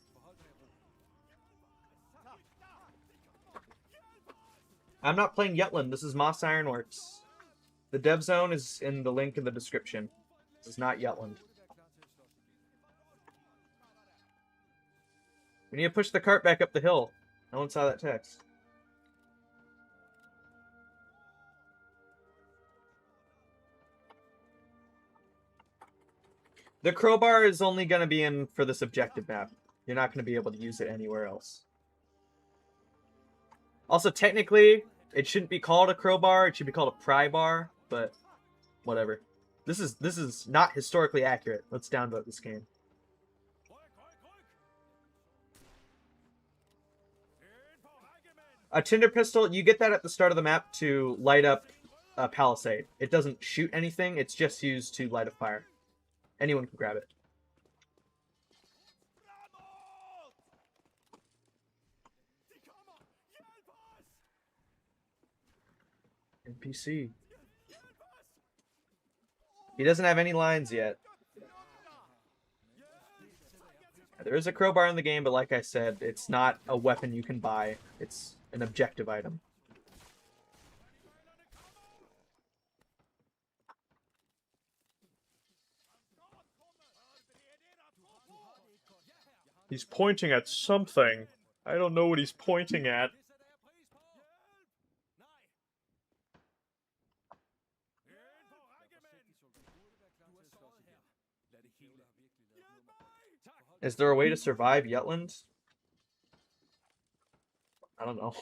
I'm not playing Yetland. This is Moss Ironworks. The dev zone is in the link in the description. This is not Yetland. We need to push the cart back up the hill. No one saw that text. The crowbar is only going to be in for this objective map. You're not going to be able to use it anywhere else. Also, technically, it shouldn't be called a crowbar. It should be called a pry bar, but whatever. This is not historically accurate. Let's downvote this game. A tinder pistol, you get that at the start of the map to light up a palisade. It doesn't shoot anything. It's just used to light a fire. Anyone can grab it. NPC. He doesn't have any lines yet. There is a crowbar in the game, but like I said, it's not a weapon you can buy. It's an objective item. He's pointing at something. I don't know what he's pointing at. Is there a way to survive Jutland? I don't know.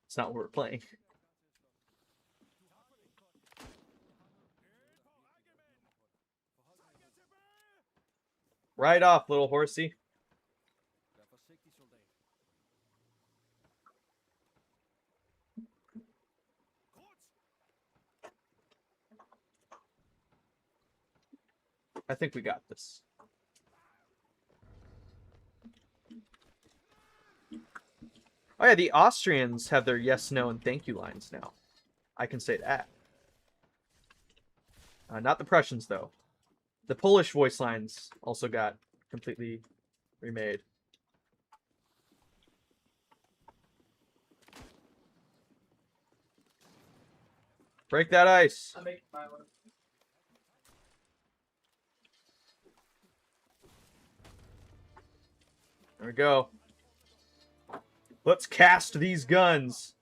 It's not what we're playing. Right off, little horsey. I think we got this. Oh yeah, the Austrians have their yes, no, and thank you lines now. I can say that. Not the Prussians, though. The Polish voice lines also got completely remade. Break that ice. I'm making my one. There we go. Let's cast these guns.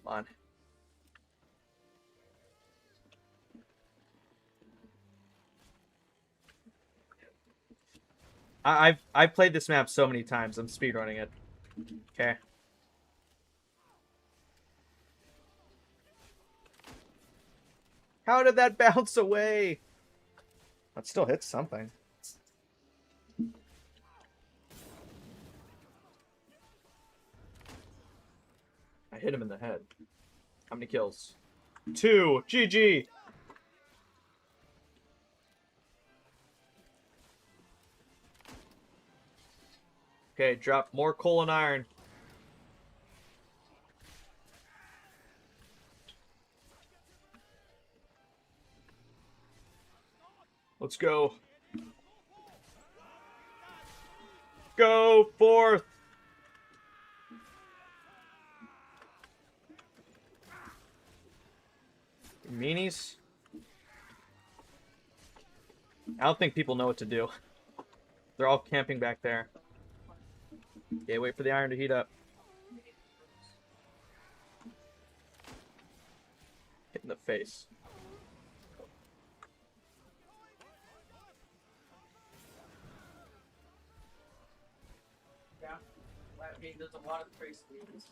Come on. I've played this map so many times. I'm speedrunning it. Okay. How did that bounce away? That still hits something. I hit him in the head. How many kills? 2. GG. Okay, drop more coal and iron. Let's go. Go forth. Meanies. I don't think people know what to do. They're all camping back there. Okay, wait for the iron to heat up. Hit in the face. Yeah. I mean, there's a lot of trace leads.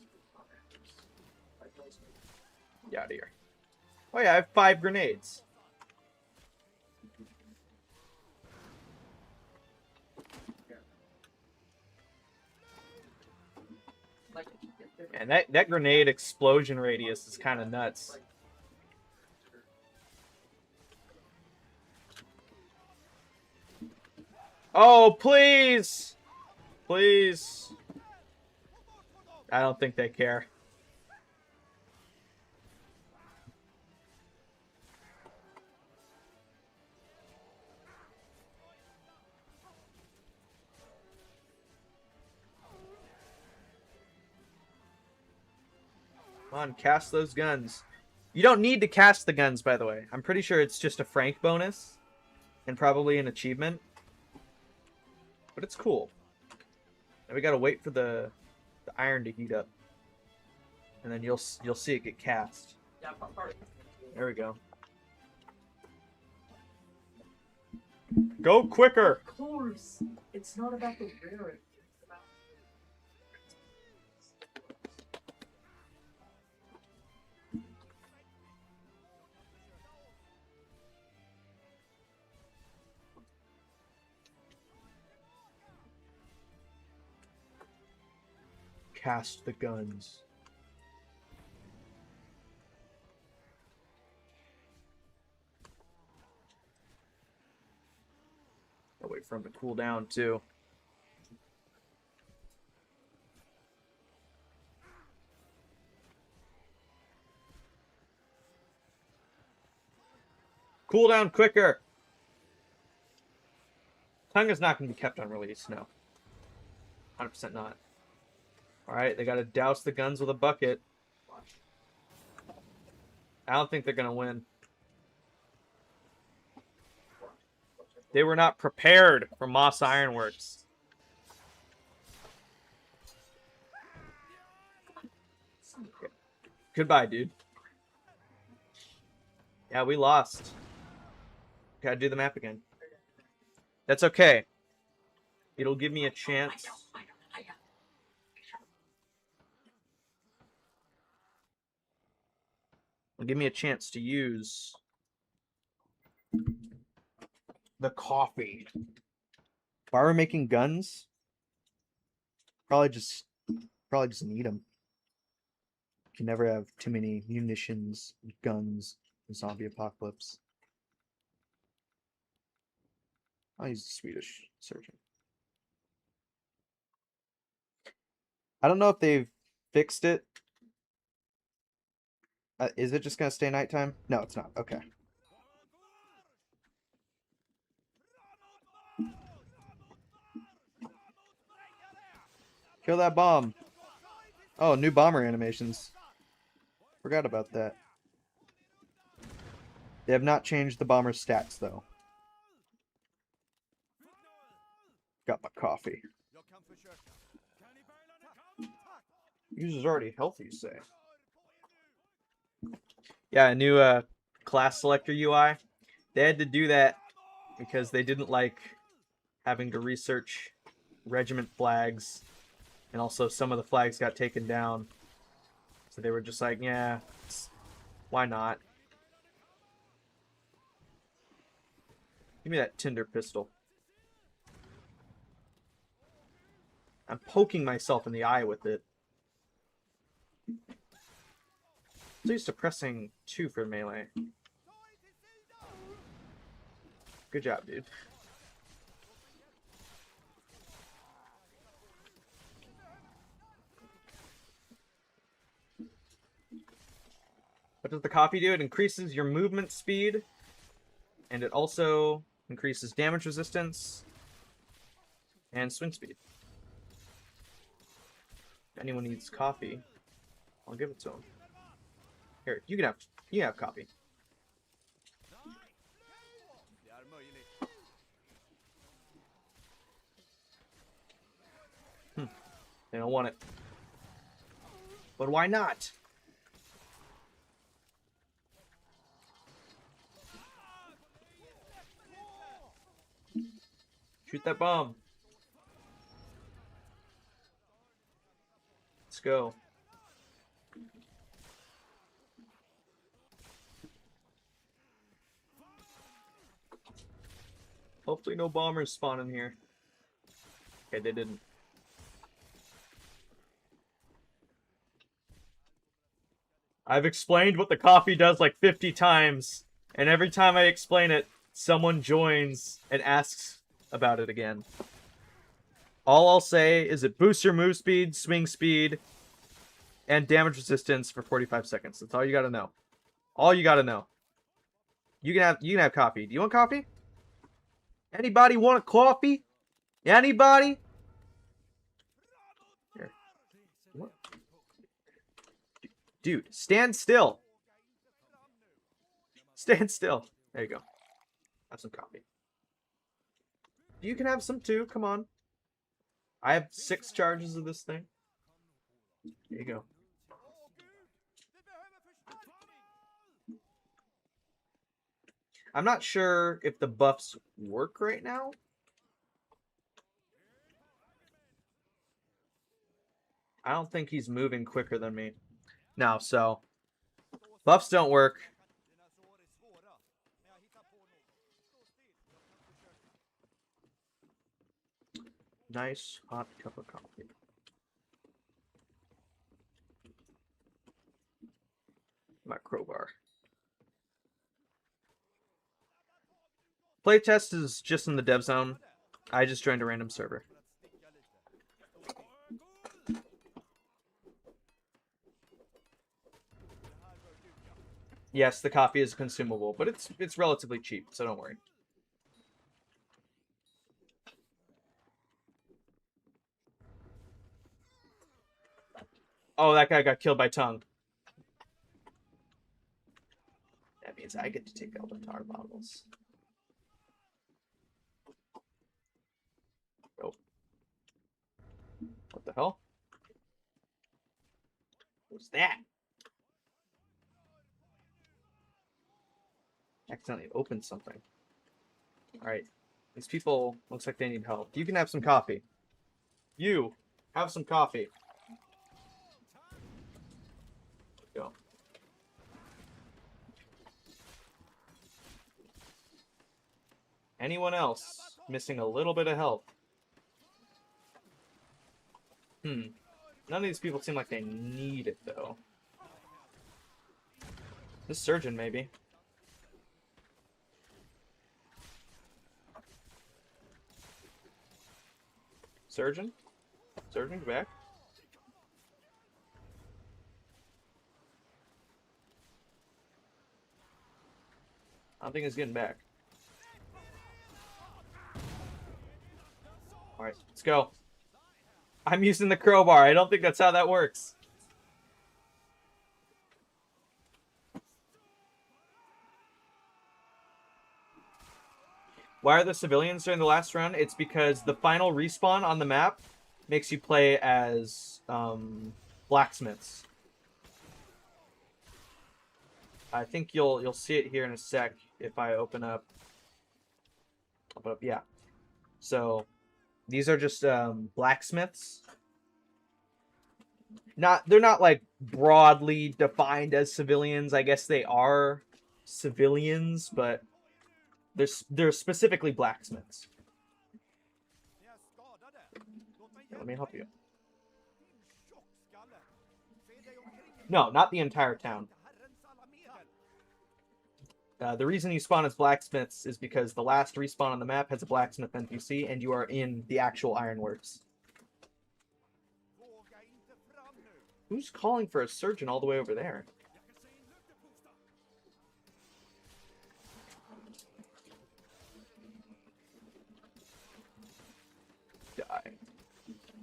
Get out of here. Oh yeah, I have 5 grenades. And that grenade explosion radius is kind of nuts. Oh, please! Please. I don't think they care. Come on, cast those guns. You don't need to cast the guns, by the way. I'm pretty sure it's just a Frank bonus. And probably an achievement. But it's cool. And we gotta wait for the iron to heat up, and then you'll see it get cast. Yeah, part. There we go. Go quicker! Of course. It's not about the rarity. It's about Cast the guns. I'll wait for him to cool down too. Cool down quicker. Tongue is not going to be kept on release, no. 100% not. Alright, they got to douse the guns with a bucket. I don't think they're going to win. They were not prepared for Moss Ironworks. Goodbye, dude. Yeah, we lost. Gotta do the map again. That's okay. It'll give me a chance. It'll give me a chance to use the coffee. If I were making guns, probably just need them. You can never have too many munitions, guns, in zombie apocalypse. I'll use the Swedish surgeon. I don't know if they've fixed it. Is it just gonna stay nighttime? No, it's not. Okay. Kill that bomb. Oh, new bomber animations. Forgot about that. They have not changed the bomber's stats, though. Got my coffee. User's already healthy, you say. Yeah, a new class selector UI. They had to do that because they didn't like having to research regiment flags, and also some of the flags got taken down. So they were just like, yeah, why not? Give me that tinder pistol. I'm poking myself in the eye with it. So used to pressing 2 for melee. Good job, dude. What does the coffee do? It increases your movement speed, and it also increases damage resistance and swing speed. If anyone needs coffee, I'll give it to them. Here, you can have coffee. They don't want it. But why not? Shoot that bomb. Let's go. Hopefully no bombers spawn in here. Okay, they didn't. I've explained what the coffee does like 50 times, and every time I explain it, someone joins and asks about it again. All I'll say is it boosts your move speed, swing speed, and damage resistance for 45 seconds. That's all you gotta know. All you gotta know. You can have coffee. Do you want coffee? Anybody want a coffee? Anybody? Here. What? Dude, stand still. Stand still. There you go. Have some coffee. You can have some too. Come on. I have 6 charges of this thing. There you go. I'm not sure if the buffs work right now. I don't think he's moving quicker than me. No, so buffs don't work. Nice hot cup of coffee. My crowbar. Playtest is just in the dev zone. I just joined a random server. Yes, the coffee is consumable, but it's relatively cheap, so don't worry. Oh, that guy got killed by tongue. That means I get to take all the tar bottles. Oh. What the hell? What's that? Accidentally opened something. Alright. These people looks like they need help. You can have some coffee. You have some coffee. Go. Anyone else missing a little bit of health? None of these people seem like they need it, though. This surgeon, maybe. Surgeon? Surgeon, go back. I don't think he's getting back. Alright, let's go. I'm using the crowbar. I don't think that's how that works. Why are the civilians during the last round? It's because the final respawn on the map makes you play as blacksmiths. I think you'll see it here in a sec if I open up. Yeah. So these are just blacksmiths. They're not like broadly defined as civilians. I guess they are civilians, but they're specifically blacksmiths. Let me help you. No, not the entire town. The reason you spawn as blacksmiths is because the last respawn on the map has a blacksmith NPC, and you are in the actual ironworks. Who's calling for a surgeon all the way over there? Die.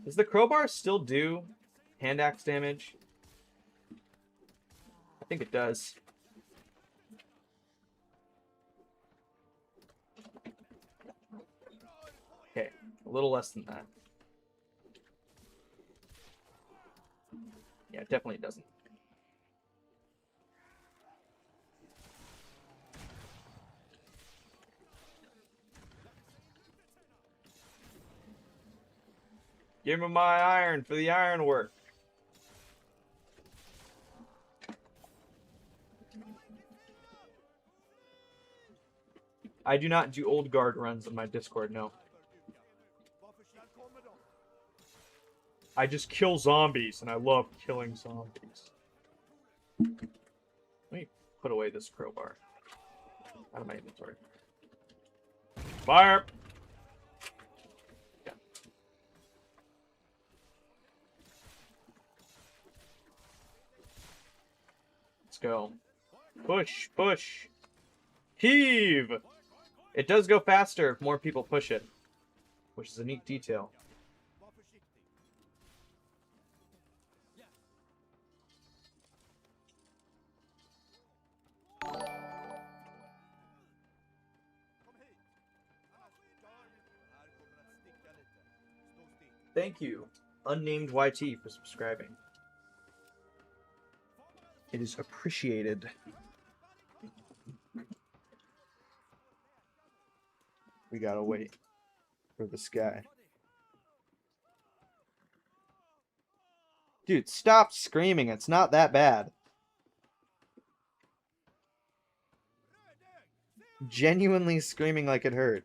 Does the crowbar still do hand axe damage? I think it does. Okay, a little less than that. Yeah, it definitely doesn't. Give me my iron for the ironwork. I do not do old guard runs on my Discord, no. I just kill zombies, and I love killing zombies. Let me put away this crowbar out of my inventory. Fire! Yeah. Let's go. Push, push. Heave! It does go faster if more people push it, which is a neat detail. Thank you, unnamed YT, for subscribing. It is appreciated. We gotta wait for this guy. Dude, stop screaming. It's not that bad. Genuinely screaming like it hurt.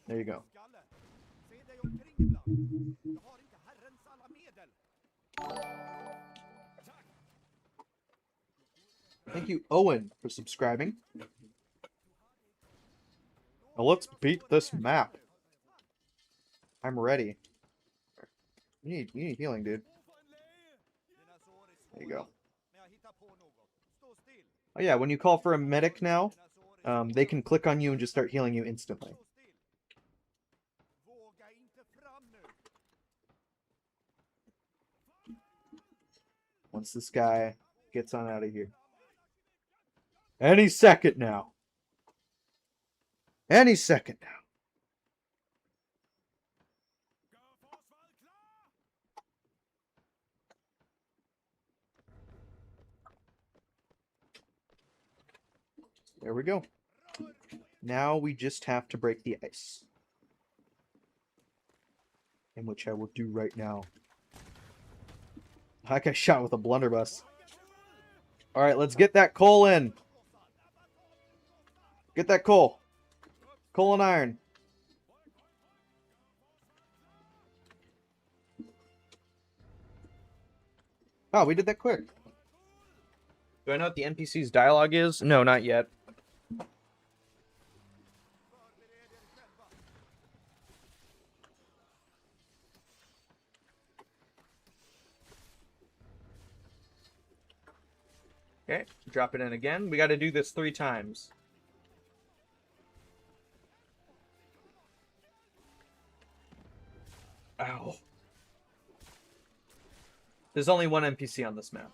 There you go. Thank you, Owen, for subscribing. Now let's beat this map. I'm ready. You need healing, dude. There you go. Oh yeah, when you call for a medic now, they can click on you and just start healing you instantly. Once this guy gets on out of here. Any second now. Any second now. There we go. Now we just have to break the ice. In which I will do right now. I got shot with a blunderbuss. Alright, let's get that coal in. Get that coal. Coal and iron. Oh, we did that quick. Do I know what the NPC's dialogue is? No, not yet. Okay, drop it in again. We got to do this 3 times. Ow. There's only one NPC on this map.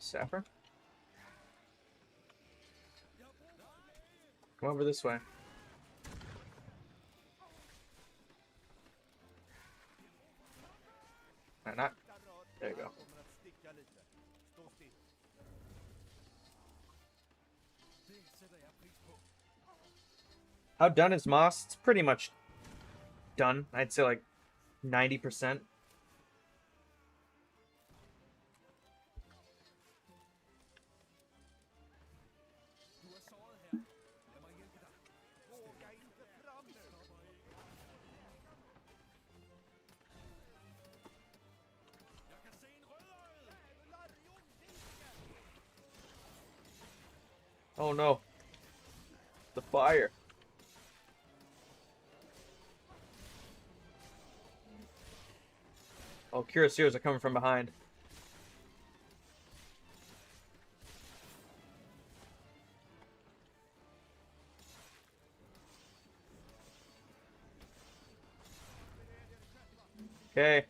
Sapper? Come over this way. No, not. There you go. How done is Moss? It's pretty much done. I'd say like 90%. Oh no. The fire. Oh, Cuirassiers are coming from behind. Okay.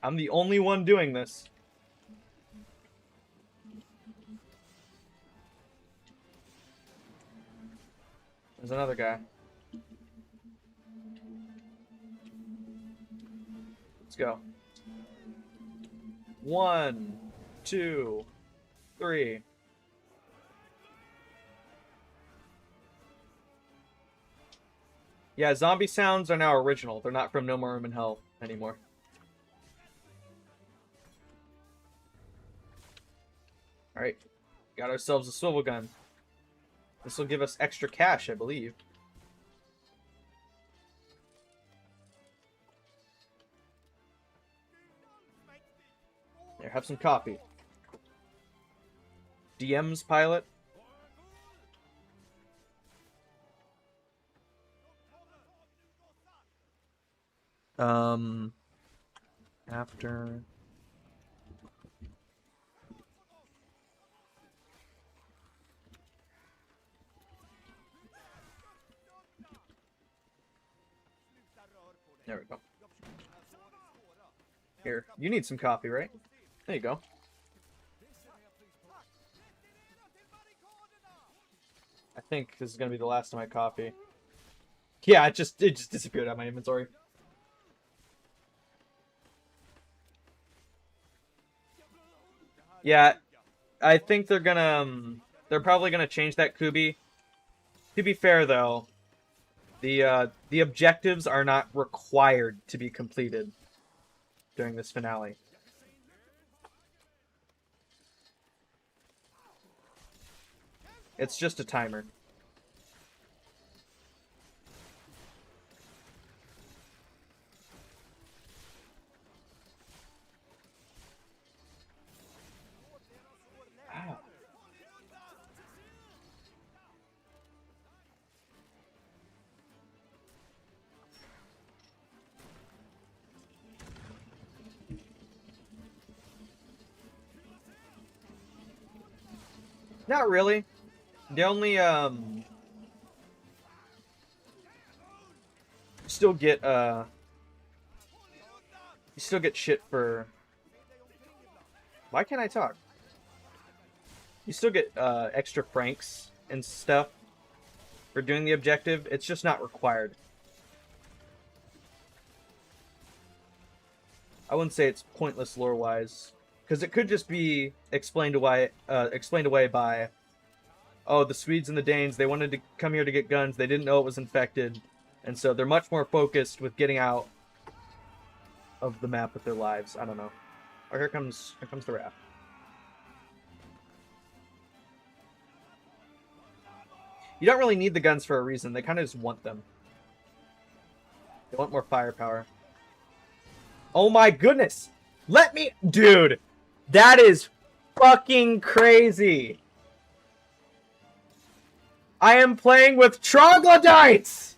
I'm the only one doing this. There's another guy. Let's go. 1, 2, 3. Yeah, zombie sounds are now original. They're not from No More Room in Hell anymore. Alright. Got ourselves a swivel gun. This will give us extra cash, I believe. Here, have some coffee. DM's pilot. After. There we go. Here, you need some coffee, right? There you go. I think this is gonna be the last of my coffee. Yeah, it just disappeared out of my inventory. Yeah, I think they're gonna they're probably gonna change that Kubi. To be fair though, the objectives are not required to be completed during this finale. It's just a timer. Ah. Not really. The only still get you still get shit for. Why can't I talk? You still get extra franks and stuff for doing the objective. It's just not required. I wouldn't say it's pointless lore-wise, because it could just be explained away by, oh, the Swedes and the Danes, they wanted to come here to get guns, they didn't know it was infected, and so they're much more focused with getting out of the map with their lives. I don't know. Oh, here comes the raft. You don't really need the guns for a reason. They kind of just want them. They want more firepower. Oh my goodness! Let me... Dude! That is fucking crazy! I am playing with troglodytes!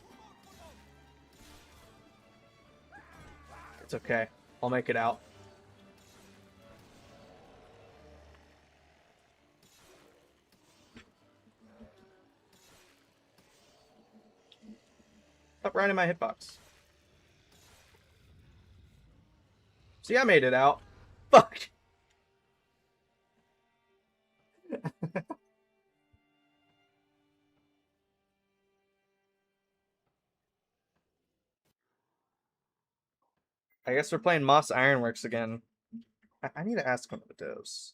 It's okay. I'll make it out. Stop right in my hitbox. See, I made it out. Fuck. I guess we're playing Moss Ironworks again. I need to ask one of the does.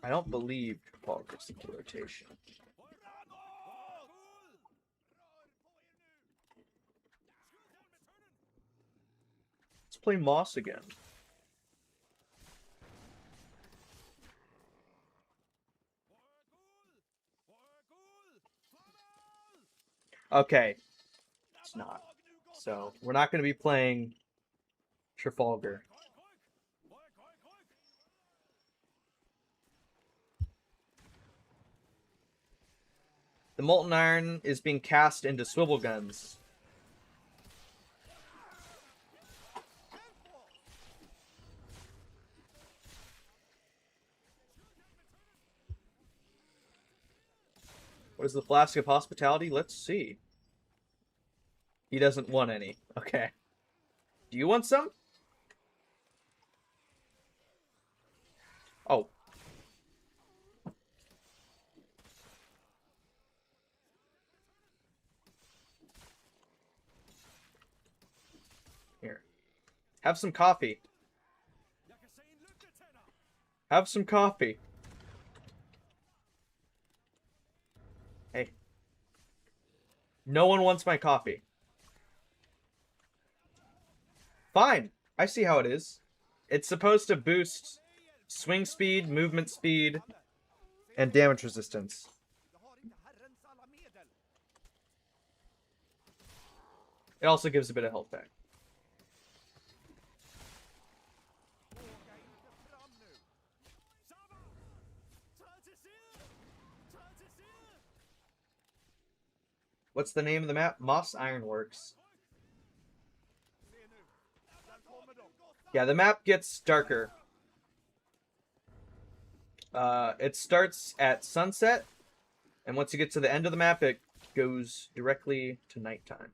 I don't believe Trafalgar's in rotation. Let's play Moss again. Okay. It's not. So, we're not going to be playing Trafalgar. The molten iron is being cast into swivel guns. What is the flask of hospitality? Let's see. He doesn't want any. Okay. Do you want some? Oh. Here. Have some coffee. Have some coffee. Hey. No one wants my coffee. Fine. I see how it is. It's supposed to boost swing speed, movement speed, and damage resistance. It also gives a bit of health back. What's the name of the map? Moss Ironworks. Yeah, the map gets darker. It starts at sunset, and once you get to the end of the map, it goes directly to nighttime.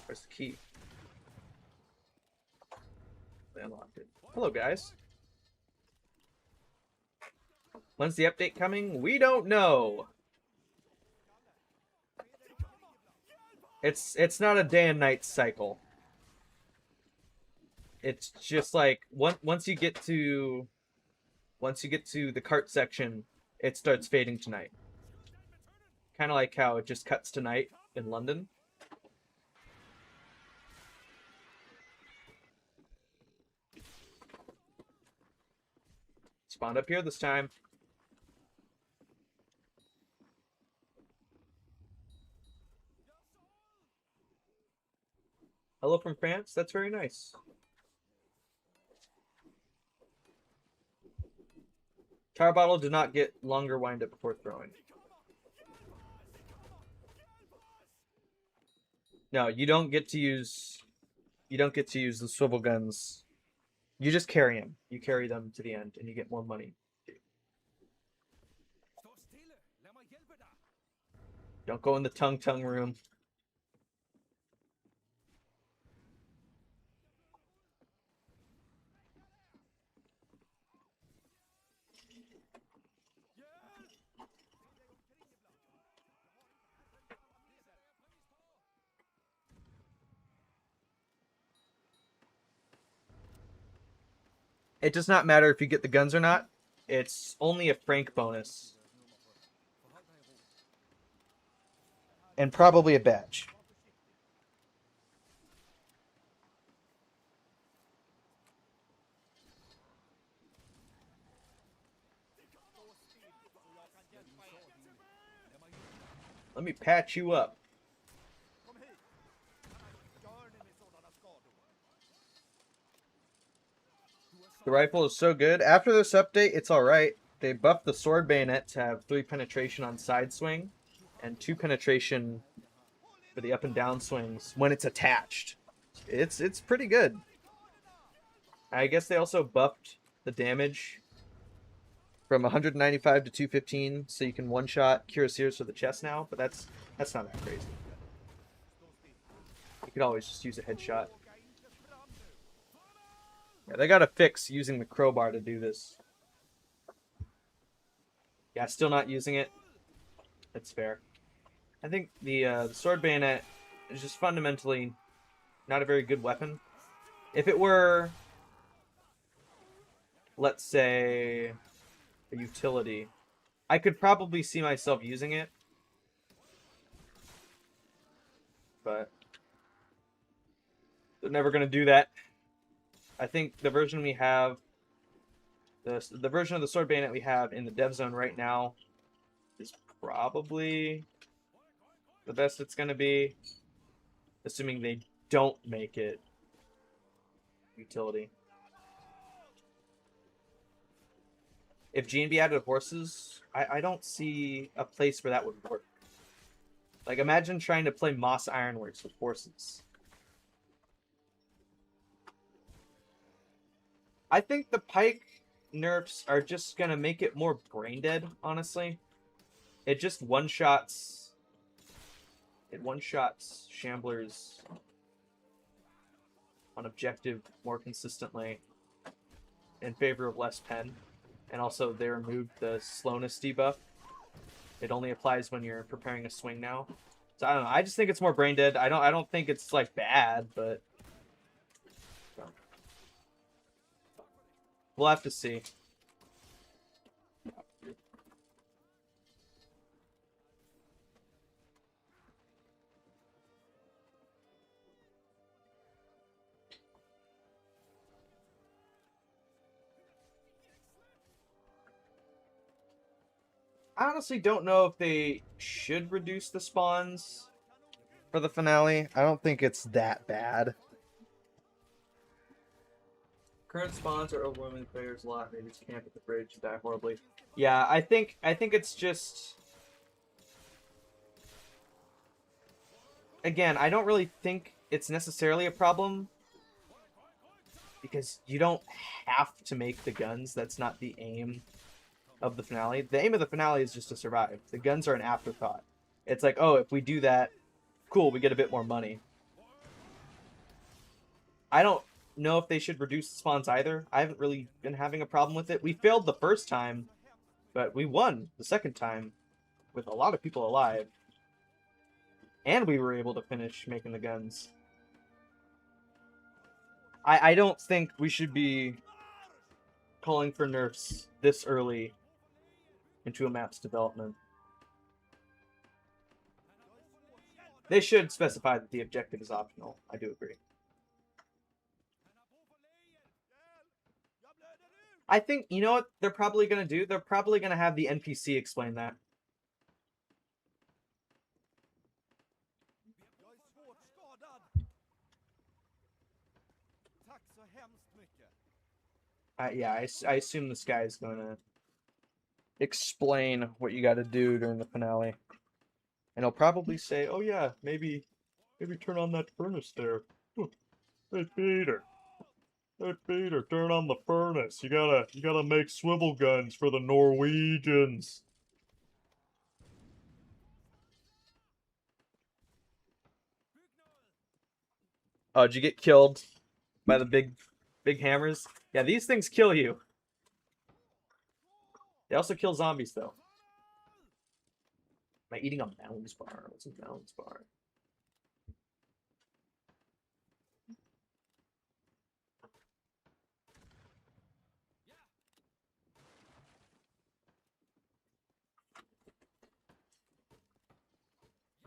Where's the key? They unlocked it. Hello, guys. When's the update coming? We don't know. It's not a day and night cycle. It's just like once you get to the cart section, it starts fading to night. Kind of like how it just cuts to night in London. Spawned up here this time. Hello from France. That's very nice. Tar bottle did not get longer wind up before throwing. No, you don't get to use the swivel guns. You just carry them. You carry them to the end, and you get more money. Don't go in the tung room. It does not matter if you get the guns or not. It's only a Frank bonus. And probably a badge. Let me patch you up. The rifle is so good. After this update, it's alright. They buffed the sword bayonet to have 3 penetration on side swing and 2 penetration for the up and down swings when it's attached. It's pretty good. I guess they also buffed the damage from 195 to 215, so you can one-shot cuirassiers for the chest now, but that's not that crazy. You could always just use a headshot. Yeah, they got to fix using the crowbar to do this. Yeah, still not using it. That's fair. I think the sword bayonet is just fundamentally not a very good weapon. If it were, let's say, a utility, I could probably see myself using it. But they're never going to do that. I think the version we have, the version of the sword bayonet we have in the dev zone right now is probably the best it's going to be, assuming they don't make it utility. If G&B added horses, I don't see a place where that would work. Like, imagine trying to play Moss Ironworks with horses. I think the pike nerfs are just going to make it more brain dead, honestly. It just one-shots... It one-shots Shamblers on objective more consistently in favor of less pen. And also, they removed the slowness debuff. It only applies when you're preparing a swing now. So I don't know. I just think it's more brain dead. I don't think it's like bad, but we'll have to see. I honestly don't know if they should reduce the spawns for the finale. I don't think it's that bad. Current spawns are overwhelming players a lot. Maybe just camp at the bridge and die horribly. Yeah, I think it's just. Again, I don't really think it's necessarily a problem because you don't have to make the guns. That's not the aim of the finale. The aim of the finale is just to survive. The guns are an afterthought. It's like, oh, if we do that, cool, we get a bit more money. I don't know if they should reduce the spawns either. I haven't really been having a problem with it. We failed the first time, but we won the second time with a lot of people alive. And we were able to finish making the guns. I don't think we should be calling for nerfs this early into a map's development. They should specify that the objective is optional. I do agree. I think, you know what they're probably going to do? They're probably going to have the NPC explain that. Yeah, I assume this guy is going to explain what you got to do during the finale. And he'll probably say, oh yeah, maybe turn on that furnace there. Hey, Peter. Hey, Peter, turn on the furnace. You gotta make swivel guns for the Norwegians. Oh, did you get killed by the big hammers? Yeah, these things kill you. They also kill zombies, though. Am I eating a balance bar? What's a balance bar?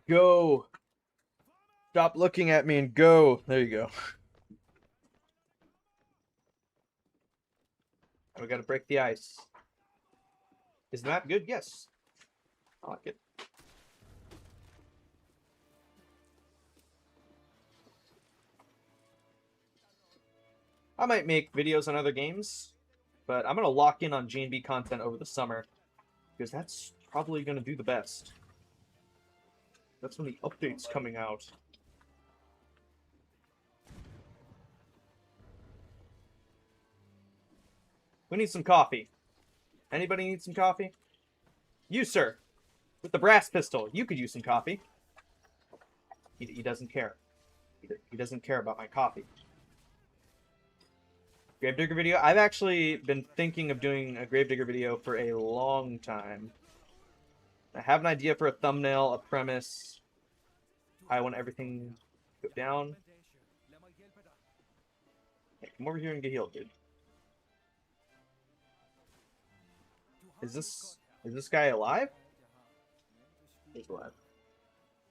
Go! Stop looking at me and go! There you go. We gotta break the ice. Is the map good? Yes. I like it. I might make videos on other games, but I'm gonna lock in on G&B content over the summer because that's probably gonna do the best. That's when the update's coming out. We need some coffee. Anybody need some coffee? You, sir, with the brass pistol, you could use some coffee. He doesn't care. He doesn't care about my coffee. Gravedigger video? I've actually been thinking of doing a Gravedigger video for a long time. I have an idea for a thumbnail, a premise. I want everything to go down. Hey, come over here and get healed, dude. Is this guy alive? He's alive.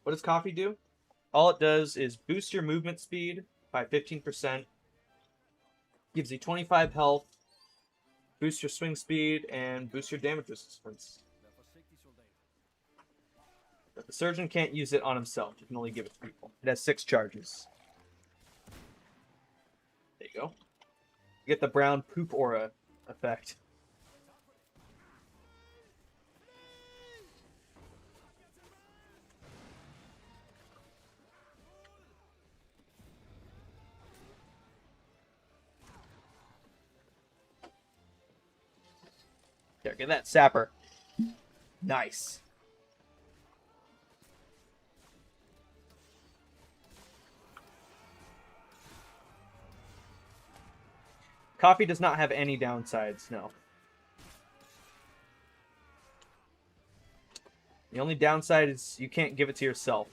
What does coffee do? All it does is boost your movement speed by 15%. Gives you 25 health, boosts your swing speed, and boosts your damage resistance. But the surgeon can't use it on himself. You can only give it to people. It has 6 charges. There you go. You get the brown poop aura effect. There, get that sapper. Nice. Coffee does not have any downsides, no. The only downside is you can't give it to yourself.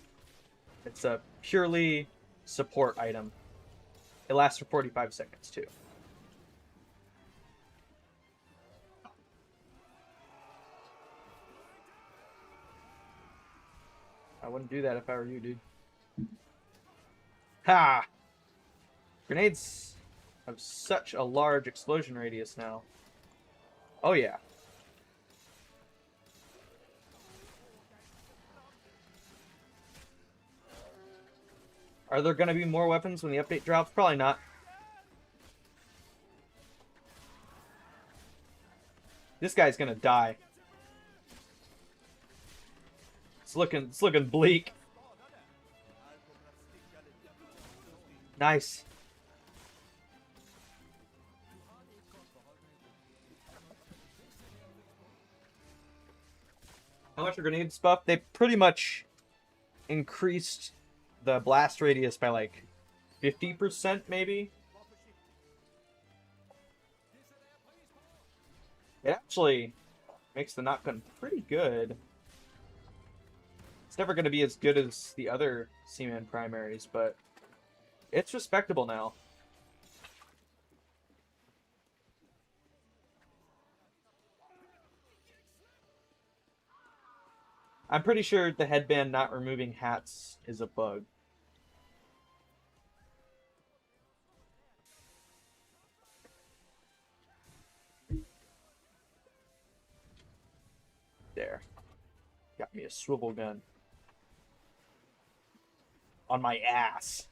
It's a purely support item. It lasts for 45 seconds, too. I wouldn't do that if I were you, dude. Ha! Grenades have such a large explosion radius now. Oh, yeah. Are there going to be more weapons when the update drops? Probably not. This guy's going to die. It's looking bleak. Nice. How much are grenades buff? They pretty much increased the blast radius by like 50% maybe. It actually makes the knockin pretty good. It's never going to be as good as the other Seaman primaries, but it's respectable now. I'm pretty sure the headband not removing hats is a bug. There. Got me a swivel gun. On my ass.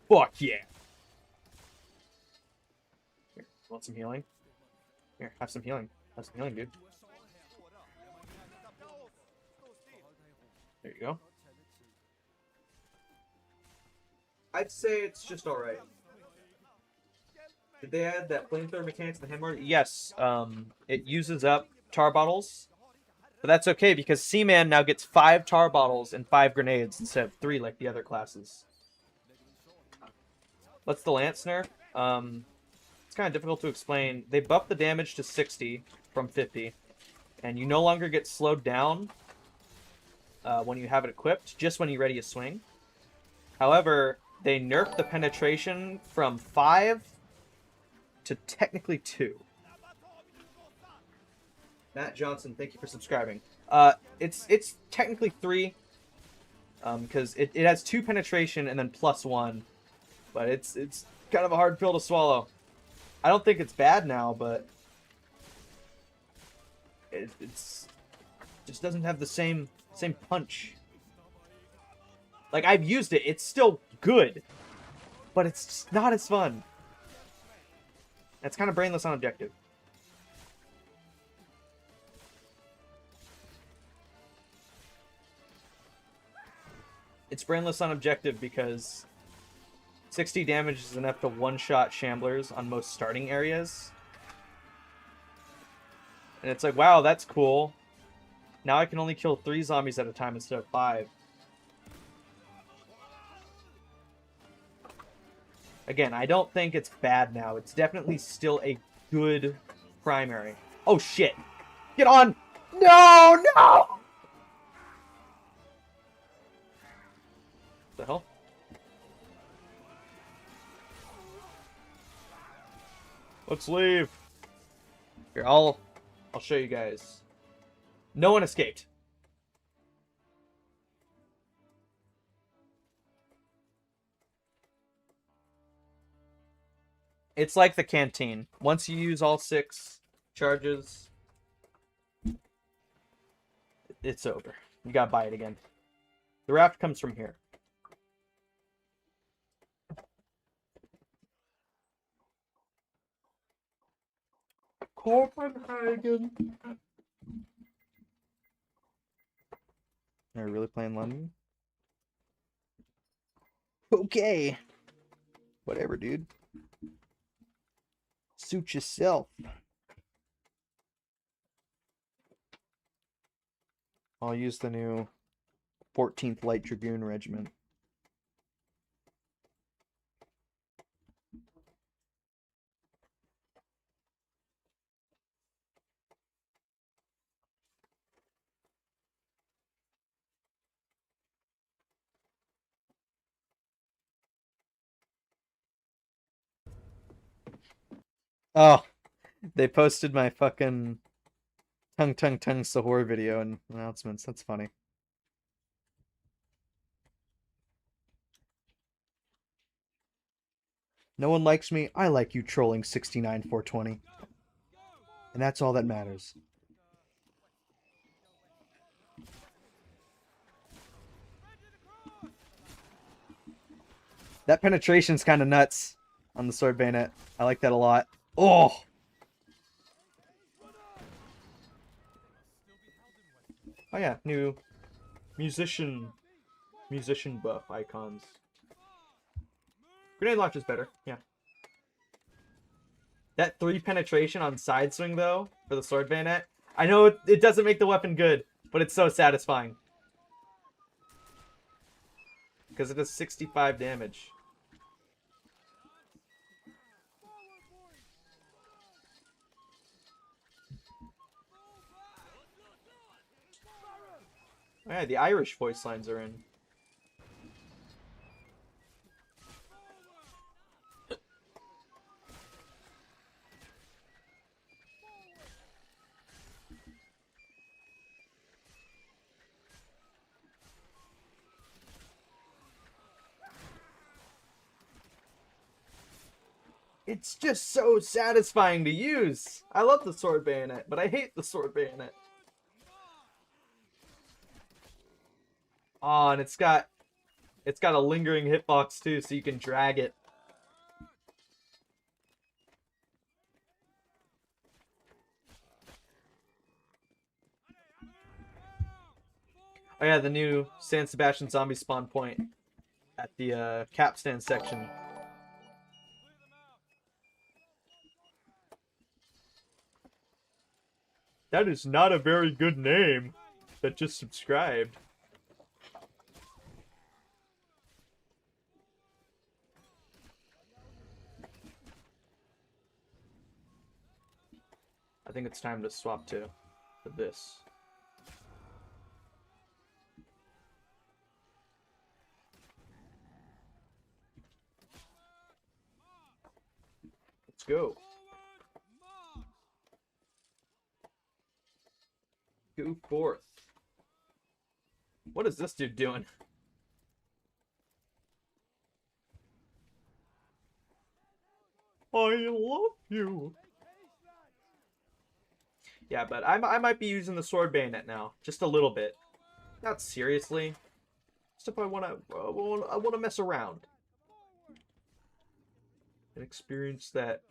Fuck yeah. Here, want some healing? Here, have some healing. Have some healing, dude. There you go. I'd say it's just alright. Did they add that flamethrower mechanics in the handmortar? Yes. It uses up tar bottles. But that's okay because Seaman now gets 5 tar bottles and 5 grenades instead of 3 like the other classes. What's the lance nerf? It's kind of difficult to explain. They buffed the damage to 60 from 50. And you no longer get slowed down when you have it equipped, just when you're ready to swing. However, they nerfed the penetration from 5 to technically 2. Matt Johnson, thank you for subscribing. It's technically 3, because it has 2 penetration and then +1, but it's kind of a hard pill to swallow. I don't think it's bad now, but it's just doesn't have the same punch. Like, I've used it, it's still good, but it's just not as fun. It's kind of brainless on objective. It's brainless on objective because 60 damage is enough to one-shot Shamblers on most starting areas. And it's like, wow, that's cool. Now I can only kill 3 zombies at a time instead of 5. Again, I don't think it's bad now. It's definitely still a good primary. Oh, shit. Get on! No, no! What the hell? Let's leave. Here, I'll show you guys. No one escaped. It's like the canteen. Once you use all 6 charges, it's over. You gotta buy it again. The raft comes from here. Copenhagen. Are you really playing London? Okay. Whatever, dude. Suit yourself. I'll use the new 14th Light Dragoon Regiment. Oh, they posted my fucking tongue Sahur video and announcements. That's funny. No one likes me. I like you trolling 69-420. And that's all that matters. That penetration's kind of nuts on the sword bayonet. I like that a lot. Oh! Oh yeah, new musician buff icons. Grenade launch is better, yeah. That 3 penetration on side swing though, for the sword bayonet. I know it doesn't make the weapon good, but it's so satisfying. Because it does 65 damage. Oh yeah, the Irish voice lines are in. It's just so satisfying to use. I love the sword bayonet, but I hate the sword bayonet. Oh, and it's got a lingering hitbox too, so you can drag it. Oh yeah, the new San Sebastian zombie spawn point at the capstan section. That is not a very good name that just subscribed. I think it's time to swap to this. Let's go. Go forth. What is this dude doing? I love you. Yeah, but I might be using the sword bayonet now, just a little bit. Not seriously. Just if I wanna mess around and experience that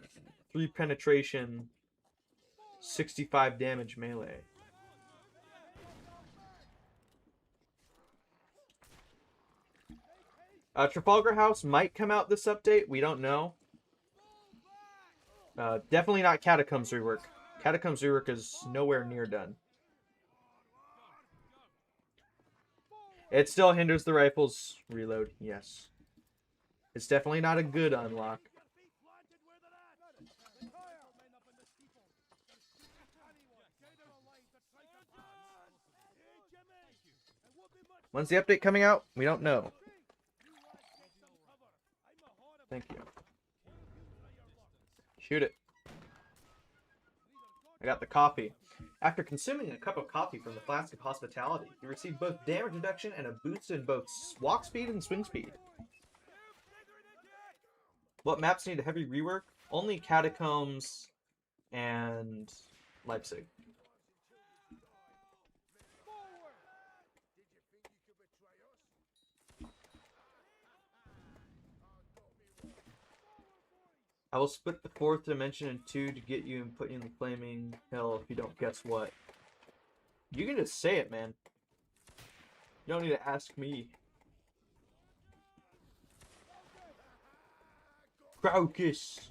3 penetration, 65 damage melee. Trafalgar House might come out this update. We don't know. Definitely not Catacombs rework. Catacombs rework is nowhere near done. It still hinders the rifle's reload, yes. It's definitely not a good unlock. When's the update coming out? We don't know. Thank you. Shoot it. I got the coffee. After consuming a cup of coffee from the Flask of Hospitality, you receive both damage reduction and a boost in both walk speed and swing speed. What maps need a heavy rework? Only Catacombs and Leipzig. I will split the 4th dimension in 2 to get you and put you in the flaming hell if you don't guess what. You can just say it, man. You don't need to ask me. Crocus.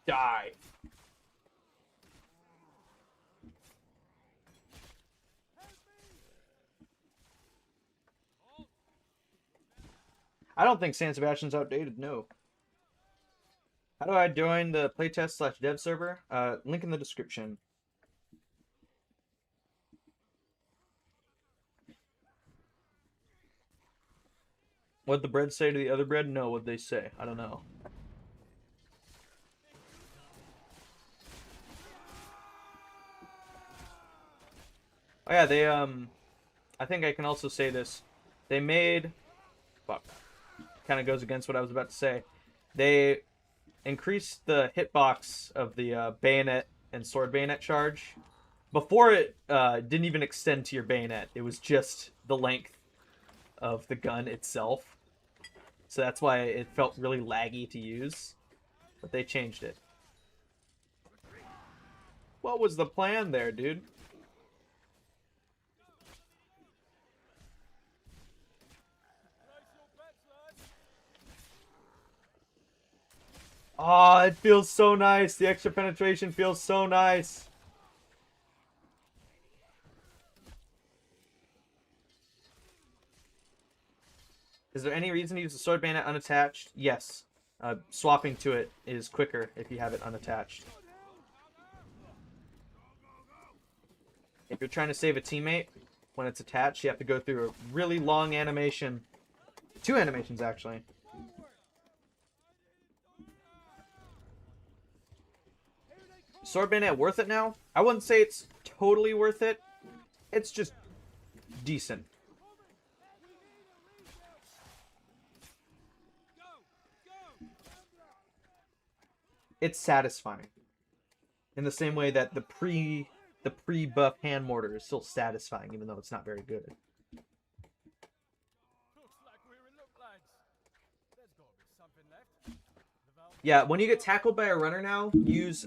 Die. I don't think San Sebastian's outdated, no. How do I join the playtest/dev server? Link in the description. What'd the bread say to the other bread? No, what'd they say? I don't know. Oh yeah, they I think I can also say this. They made fuck. Kind of goes against what I was about to say. They increased the hitbox of the bayonet and sword bayonet charge. Before it didn't even extend to your bayonet. It was just the length of the gun itself. So that's why it felt really laggy to use. But they changed it. What was the plan there, dude? Oh, it feels so nice. The extra penetration feels so nice. Is there any reason to use the sword bayonet unattached? Yes. Swapping to it is quicker if you have it unattached. If you're trying to save a teammate, when it's attached, you have to go through a really long animation. 2 animations, actually. Sword bayonet worth it now? I wouldn't say it's totally worth it. It's just decent. It's satisfying. In the same way that the pre-buff hand mortar is still satisfying, even though it's not very good. Yeah, when you get tackled by a runner now, use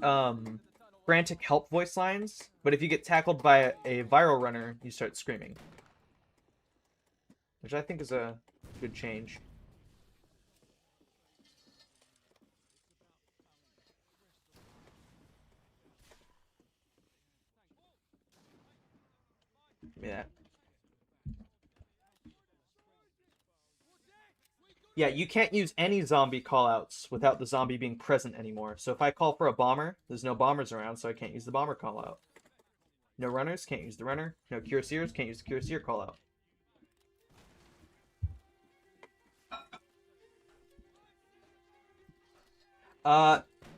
frantic help voice lines. But if you get tackled by a viral runner, you start screaming. Which I think is a good change. Yeah. Yeah, you can't use any zombie callouts without the zombie being present anymore. So if I call for a bomber, there's no bombers around, so I can't use the bomber callout. No runners, can't use the runner. No cuirassiers, can't use the cuirassier callout.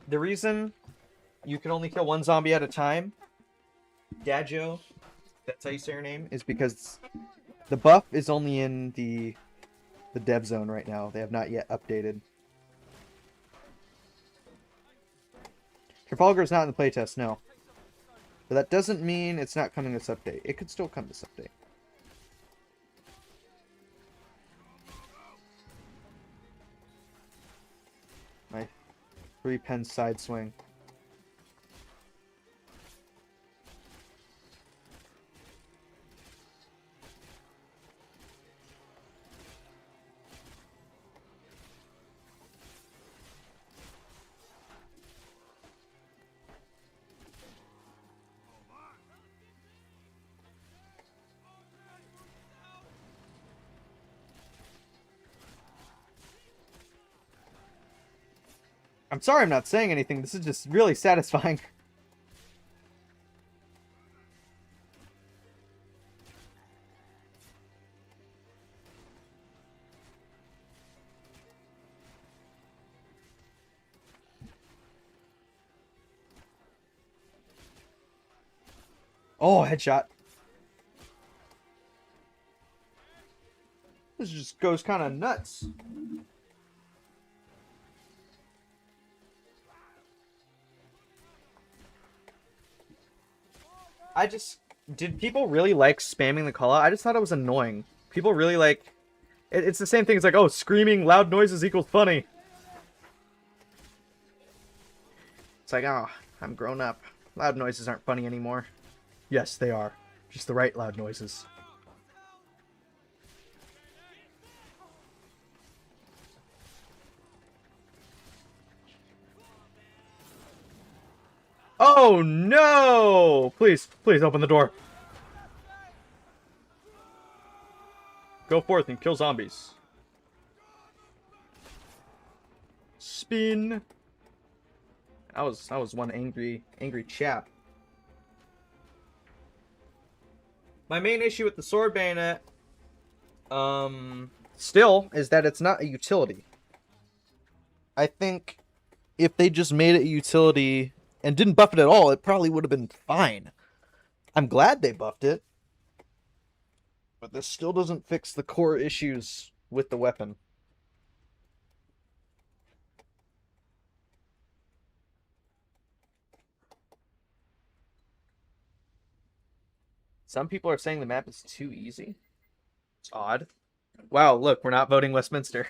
The reason you can only kill 1 zombie at a time, Dajo, that's how you say your name, is because the buff is only in the dev zone right now. They have not yet updated. Trafalgar is not in the playtest, no. But that doesn't mean it's not coming this update. It could still come this update. My 3-pen side swing. I'm sorry I'm not saying anything. This is just really satisfying. Oh, headshot. This just goes kind of nuts. Did people really like spamming the call out? I just thought it was annoying. People really like, it's the same thing. It's like, oh, screaming loud noises equals funny. It's like, oh, I'm grown up. Loud noises aren't funny anymore. Yes, they are. Just the right loud noises. Oh no! Please, please open the door. Go forth and kill zombies. Spin. I was one angry chap. My main issue with the sword bayonet, still, is that it's not a utility. I think if they just made it a utility and didn't buff it at all, it probably would have been fine. I'm glad they buffed it, But this still doesn't fix the core issues with the weapon. Some people are saying the map is too easy. It's odd. Wow, look, we're not voting Westminster.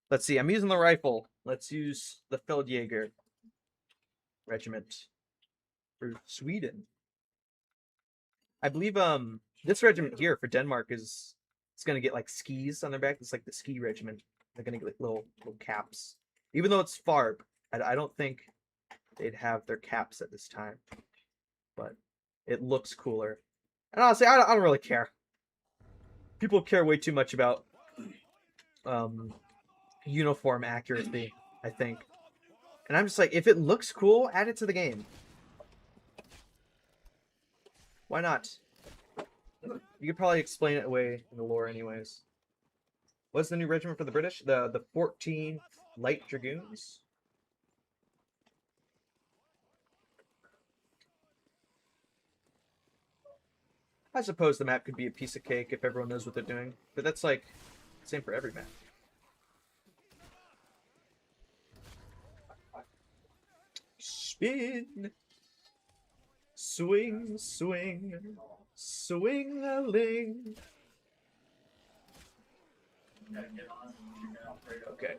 Let's see, I'm using the rifle. Let's use the Feldjäger regiment for Sweden. I believe this regiment here for Denmark is it's gonna get like skis on their back. It's like the ski regiment. They're gonna get like little caps. Even though it's FARB, I don't think they'd have their caps at this time. But it looks cooler. And honestly, I don't really care. People care way too much about uniform accuracy, I think. And I'm just like, if it looks cool, add it to the game. Why not? You could probably explain it away in the lore anyways. What's the new regiment for the British? The 14th Light Dragoons? I suppose the map could be a piece of cake if everyone knows what they're doing. But that's like, same for every map. Spin! Swing, swing, swing-a-ling. Okay.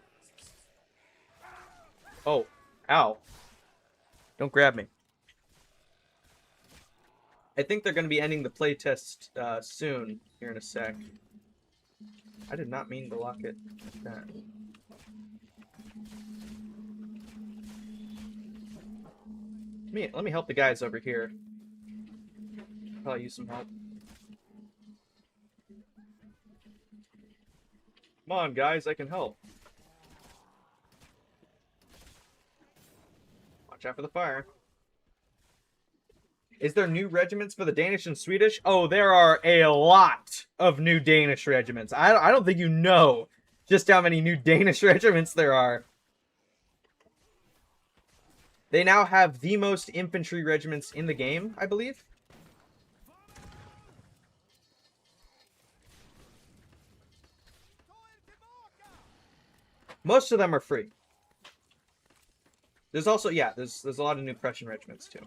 Oh, ow. Don't grab me. I think they're going to be ending the playtest soon, here in a sec. I did not mean to lock it like that. Let me help the guys over here. Probably use some help. Come on, guys, I can help. Watch out for the fire. Is there new regiments for the Danish and Swedish? Oh, there are a lot of new Danish regiments. I don't think you know just how many new Danish regiments there are. They now have the most infantry regiments in the game, I believe. Most of them are free. There's also, yeah, there's a lot of new Prussian regiments too.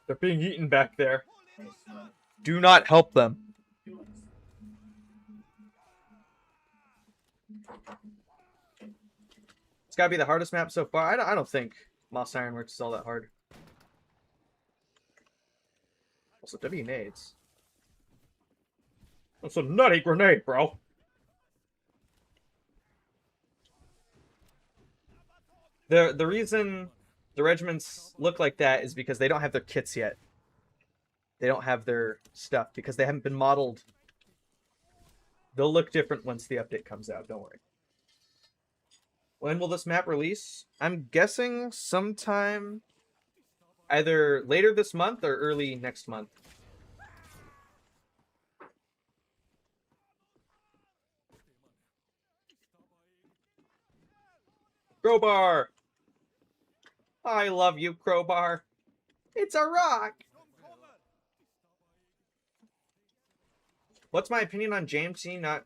They're being eaten back there. Do not help them. It's gotta be the hardest map so far. I don't think Moss Ironworks is all that hard. Also, W nades. That's a nutty grenade, bro. The reason the regiments look like that is because they don't have their kits yet. They don't have their stuff because they haven't been modeled. They'll look different once the update comes out, don't worry. When will this map release? I'm guessing sometime either later this month or early next month. Crowbar! I love you, Crowbar. It's a rock! What's my opinion on JMT not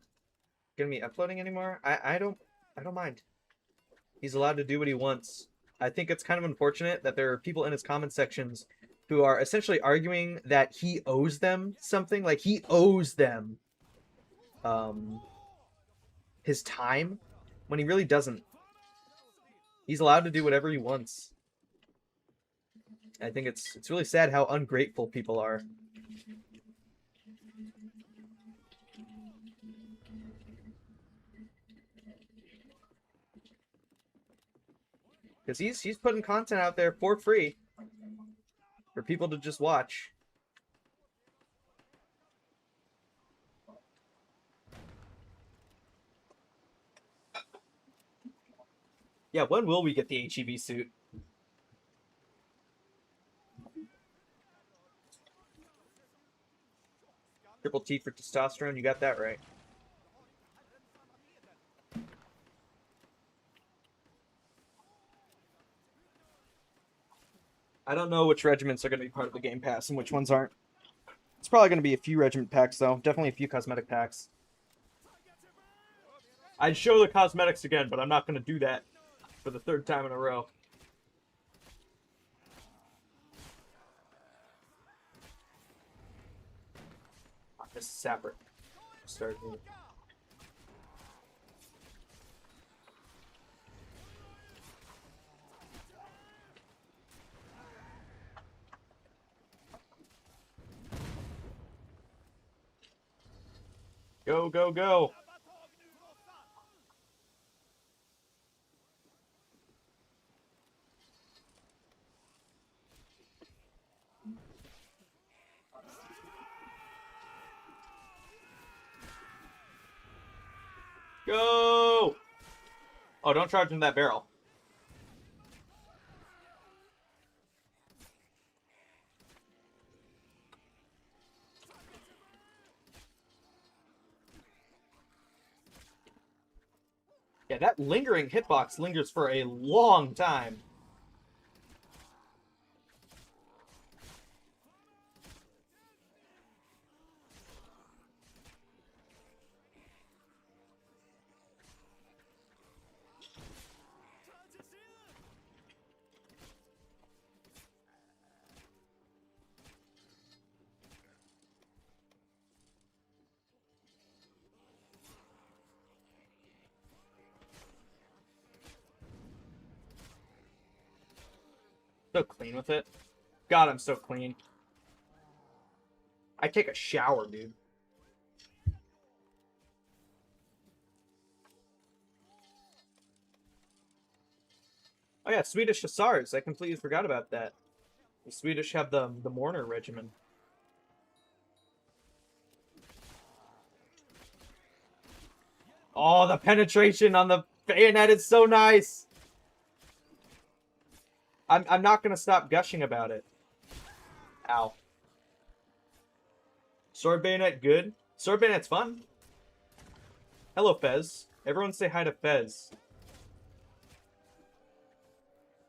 gonna be uploading anymore? I don't mind. He's allowed to do what he wants. I think it's kind of unfortunate that there are people in his comment sections who are essentially arguing that he owes them something. Like, he owes them his time, when he really doesn't. He's allowed to do whatever he wants. I think it's really sad how ungrateful people are. Because he's putting content out there for free for people to just watch. Yeah, when will we get the HEV suit? Triple T for testosterone, you got that right. I don't know which regiments are going to be part of the Game Pass and which ones aren't. It's probably going to be a few regiment packs, though. Definitely a few cosmetic packs. I'd show the cosmetics again, but I'm not going to do that for the third time in a row. Oh, this is Sapper. Start here. Go, go, go. Go! Oh, don't charge into that barrel. Yeah, that lingering hitbox lingers for a long time. So clean with it. God, I'm so clean. I take a shower, dude. Oh yeah, Swedish Hussars. I completely forgot about that. The Swedish have the Mourner Regiment. Oh, the penetration on the bayonet is so nice. I'm not gonna stop gushing about it. Ow. Sword bayonet good. Sword bayonet's fun. Hello, Fez. Everyone say hi to Fez.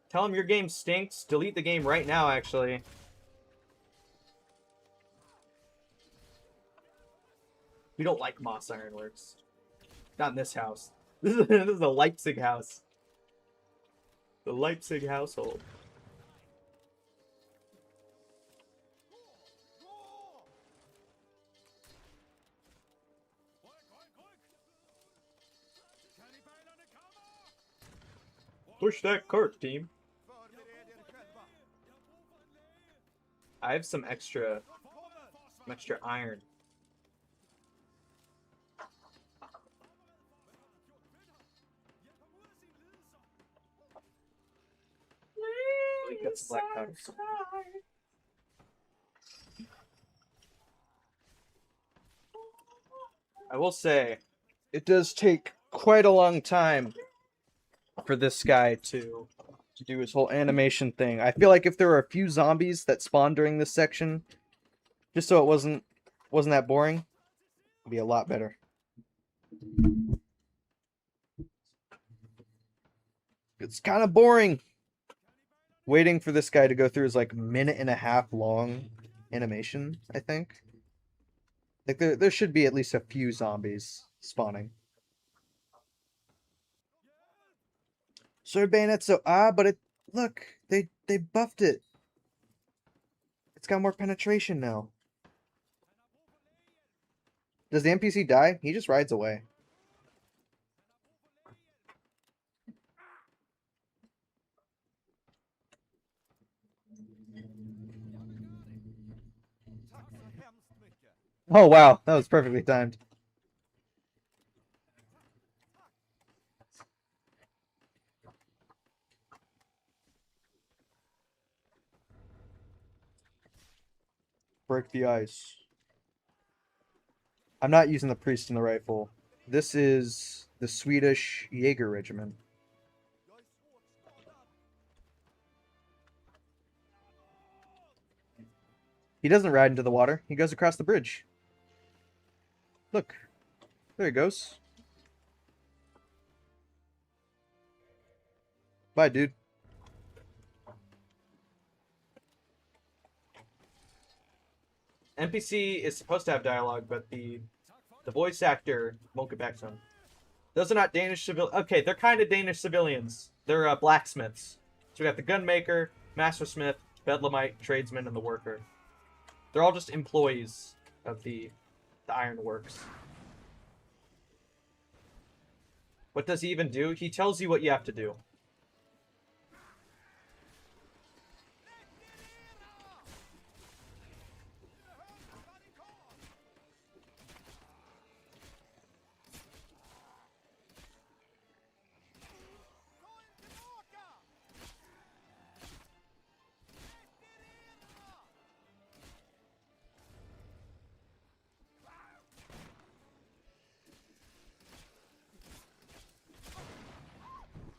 Tell him your game stinks. Delete the game right now, actually. We don't like Moss Ironworks. Not in this house. This is a Leipzig house. The Leipzig household. Push that cart, team. I have some extra iron. Got some black powder. I will say, it does take quite a long time for this guy to do his whole animation thing. I feel like if there were a few zombies that spawned during this section, just so it wasn't that boring, it'd be a lot better. It's kind of boring. Waiting for this guy to go through his like minute and a half long animation, I think. Like there should be at least a few zombies spawning. Sword bayonet's so but it look, they buffed it. It's got more penetration now. Does the NPC die? He just rides away. Oh wow, that was perfectly timed. Break the ice. I'm not using the priest and the rifle. This is the Swedish Jaeger regiment. He doesn't ride into the water. He goes across the bridge. Look. There he goes. Bye, dude. NPC is supposed to have dialogue, but the voice actor won't get back to him. Those are not Danish civilians. Okay, they're kind of Danish civilians. They're blacksmiths. So we got the gunmaker, mastersmith, bedlamite, tradesman, and the worker. They're all just employees of the ironworks. What does he even do? He tells you what you have to do.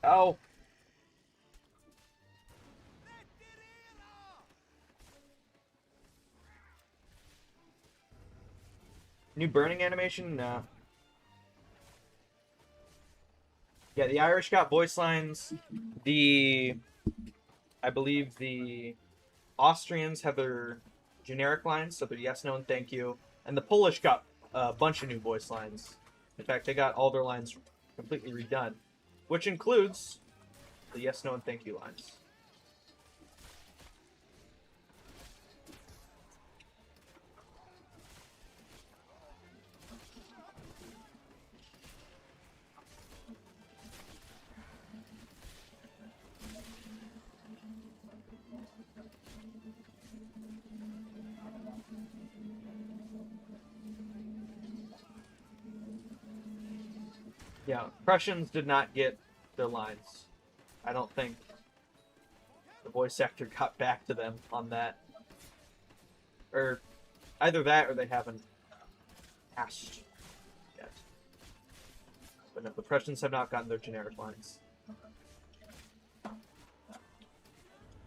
Oh. New burning animation? No. Yeah, the Irish got voice lines. I believe the Austrians have their generic lines, so they're yes, no, and thank you. And the Polish got a bunch of new voice lines. In fact, they got all their lines completely redone, which includes the yes, no, and thank you lines. Yeah, Prussians did not get their lines. I don't think the voice actor got back to them on that. Or either that or they haven't asked yet. But no, the Prussians have not gotten their generic lines.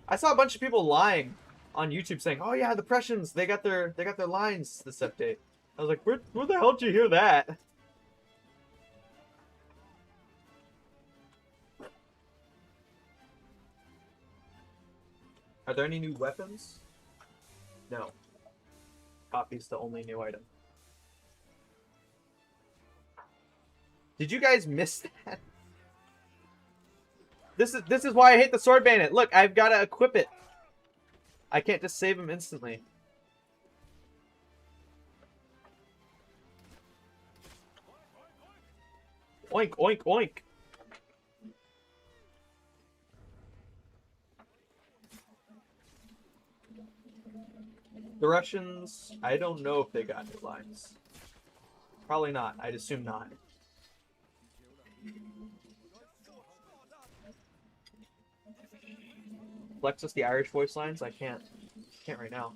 I saw a bunch of people lying on YouTube saying, "Oh yeah, the Prussians, they got their lines this update." I was like, where the hell did you hear that? Are there any new weapons? No. Coffee's the only new item. Did you guys miss that? This is why I hate the sword bandit. Look, I've got to equip it. I can't just save him instantly. Oink, oink, oink. The Russians, I don't know if they got new lines. Probably not. I'd assume not. Flex us the Irish voice lines? I can't right now.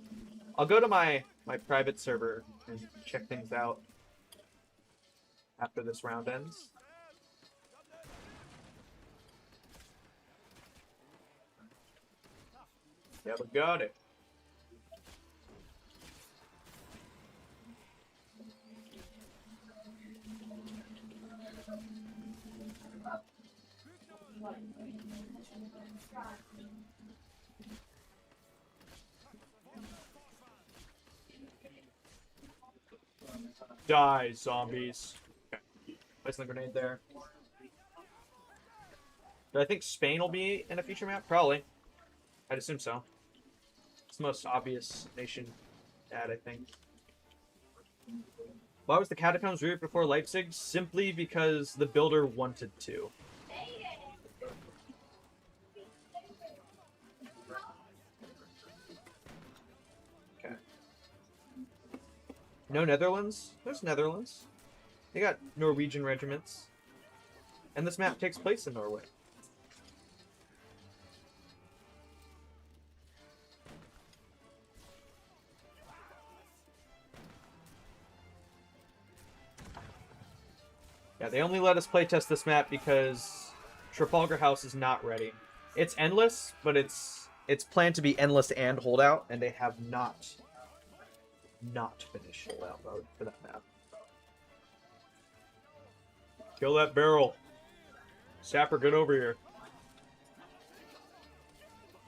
I'll go to my private server and check things out after this round ends. Yeah, we got it. Die, zombies. Okay. Placing the grenade there. Do I think Spain will be in a future map? Probably. I'd assume so. It's the most obvious nation to add, I think. Why was the Catacombs rerouted before Leipzig? Simply because the builder wanted to. Okay. No Netherlands? There's Netherlands. They got Norwegian regiments. And this map takes place in Norway. Yeah, they only let us playtest this map because Trafalgar House is not ready. It's endless, but it's planned to be endless and holdout, and they have not not finish full-out mode for that map. Kill that barrel. Sapper, get over here.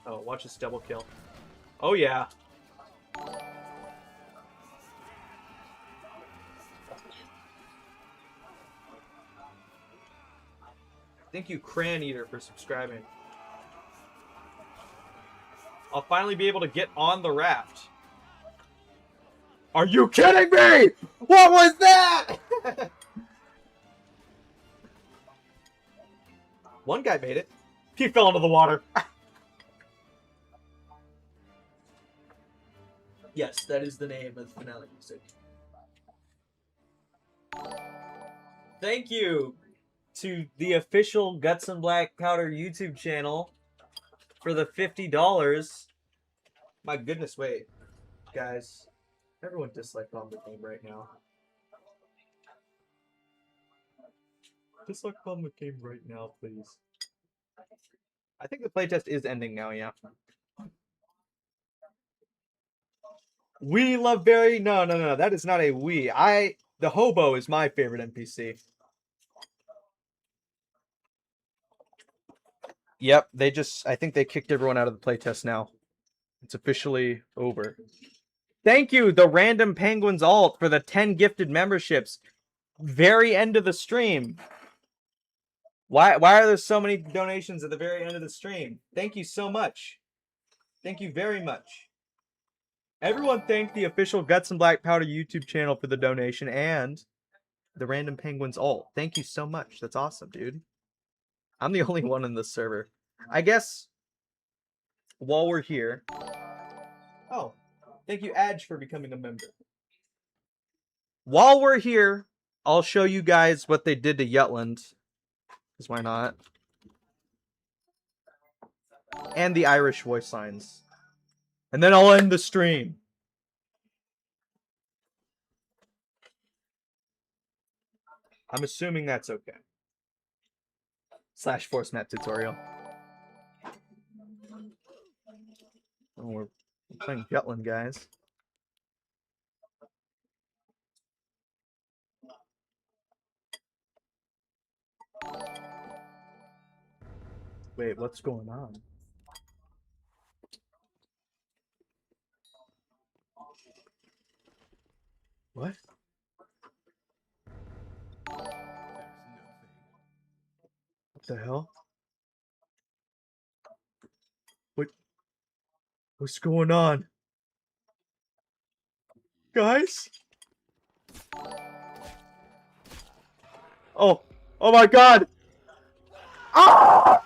Oh, watch this double kill. Oh, yeah. Thank you, Cran Eater, for subscribing. I'll finally be able to get on the raft. Are you kidding me? What was that? One guy made it. He fell into the water. Yes, that is the name of the finale music. Thank you to the official Guts and Black Powder YouTube channel for the $50. My goodness, wait. Guys, everyone dislike on the game right now. Dislike on the game right now, please. I think the playtest is ending now, yeah. We love Barry? No, that is not a we. The hobo is my favorite NPC. Yep, I think they kicked everyone out of the playtest now. It's officially over. Thank you, the Random Penguins alt, for the 10 gifted memberships. Very end of the stream. Why are there so many donations at the very end of the stream? Thank you so much. Thank you very much. Everyone thank the official Guts and Black Powder YouTube channel for the donation and the Random Penguins alt. Thank you so much. That's awesome, dude. I'm the only one in this server. I guess while we're here... Oh, thank you, Adge, for becoming a member. While we're here, I'll show you guys what they did to Jutland. Because why not? And the Irish voice lines. And then I'll end the stream. I'm assuming that's okay. / force map tutorial. Oh, we're playing Jutland, guys. Wait, what's going on? What? What the hell? What's going on? Guys? Oh my god! Ah!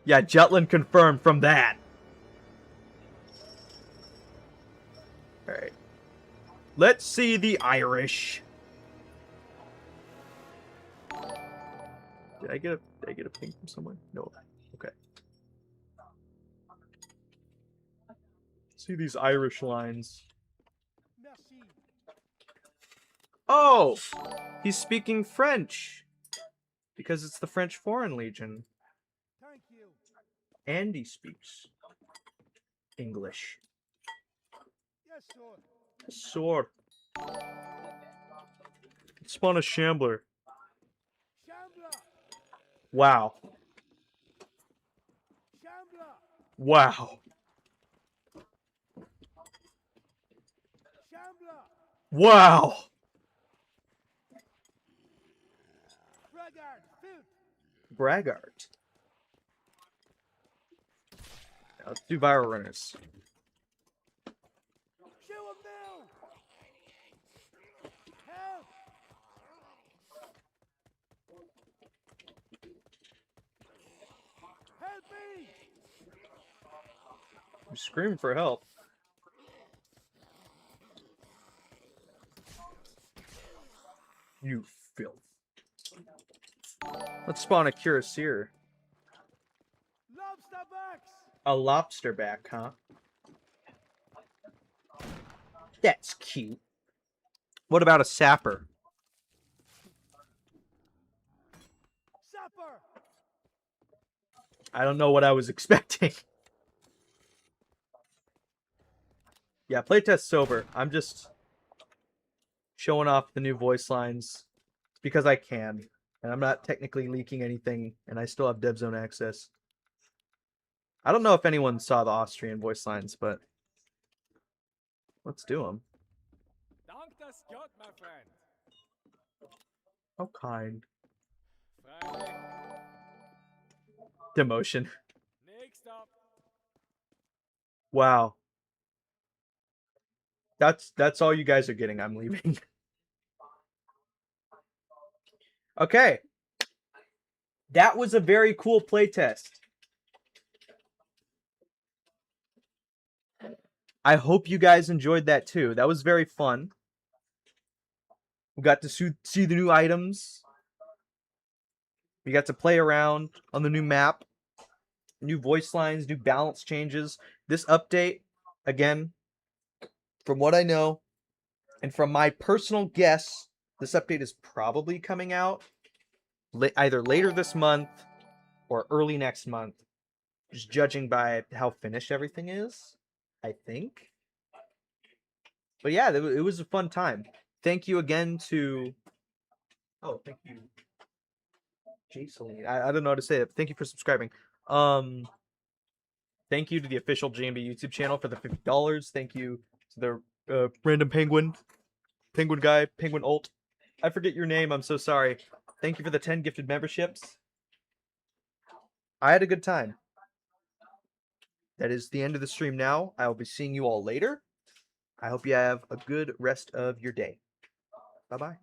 Yeah, Jutland confirmed from that. Alright. Let's see the Irish. Did I get a ping from somewhere? No. Okay. See these Irish lines. Oh! He's speaking French. Because it's the French Foreign Legion. Thank you. And he speaks English. Yes, sir. Sword. Spawn a Shambler. Shambler. Wow. Shambler. Wow. Shambler. Wow. Braggart. Filth. Braggart. Now let's do viral runners. Shoot him now. Help. Help me. You scream for help. You filth. Let's spawn a cuirassier. Lobster backs. A lobster back, huh? That's cute. What about a sapper? supper. I don't know what I was expecting. Yeah, playtest sober. I'm just showing off the new voice lines because I can. And I'm not technically leaking anything, and I still have dev zone access. I don't know if anyone saw the Austrian voice lines, but let's do them. Dank das Gott, my friend. How kind. Freilich. Demotion. Next up. Wow. That's all you guys are getting. I'm leaving. Okay. That was a very cool playtest. I hope you guys enjoyed that too. That was very fun. We got to see the new items. We got to play around on the new map. New voice lines, new balance changes. This update, again, from what I know, and from my personal guess, this update is probably coming out either later this month or early next month. Just judging by how finished everything is, I think. But yeah, it was a fun time. Thank you again to... Oh, thank you. Jason, I don't know how to say it. Thank you for subscribing. Thank you to the official GMB YouTube channel for the $50. Thank you to the random penguin guy, penguin ult. I forget your name. I'm so sorry. Thank you for the 10 gifted memberships. I had a good time. That is the end of the stream now. I will be seeing you all later. I hope you have a good rest of your day. Bye-bye.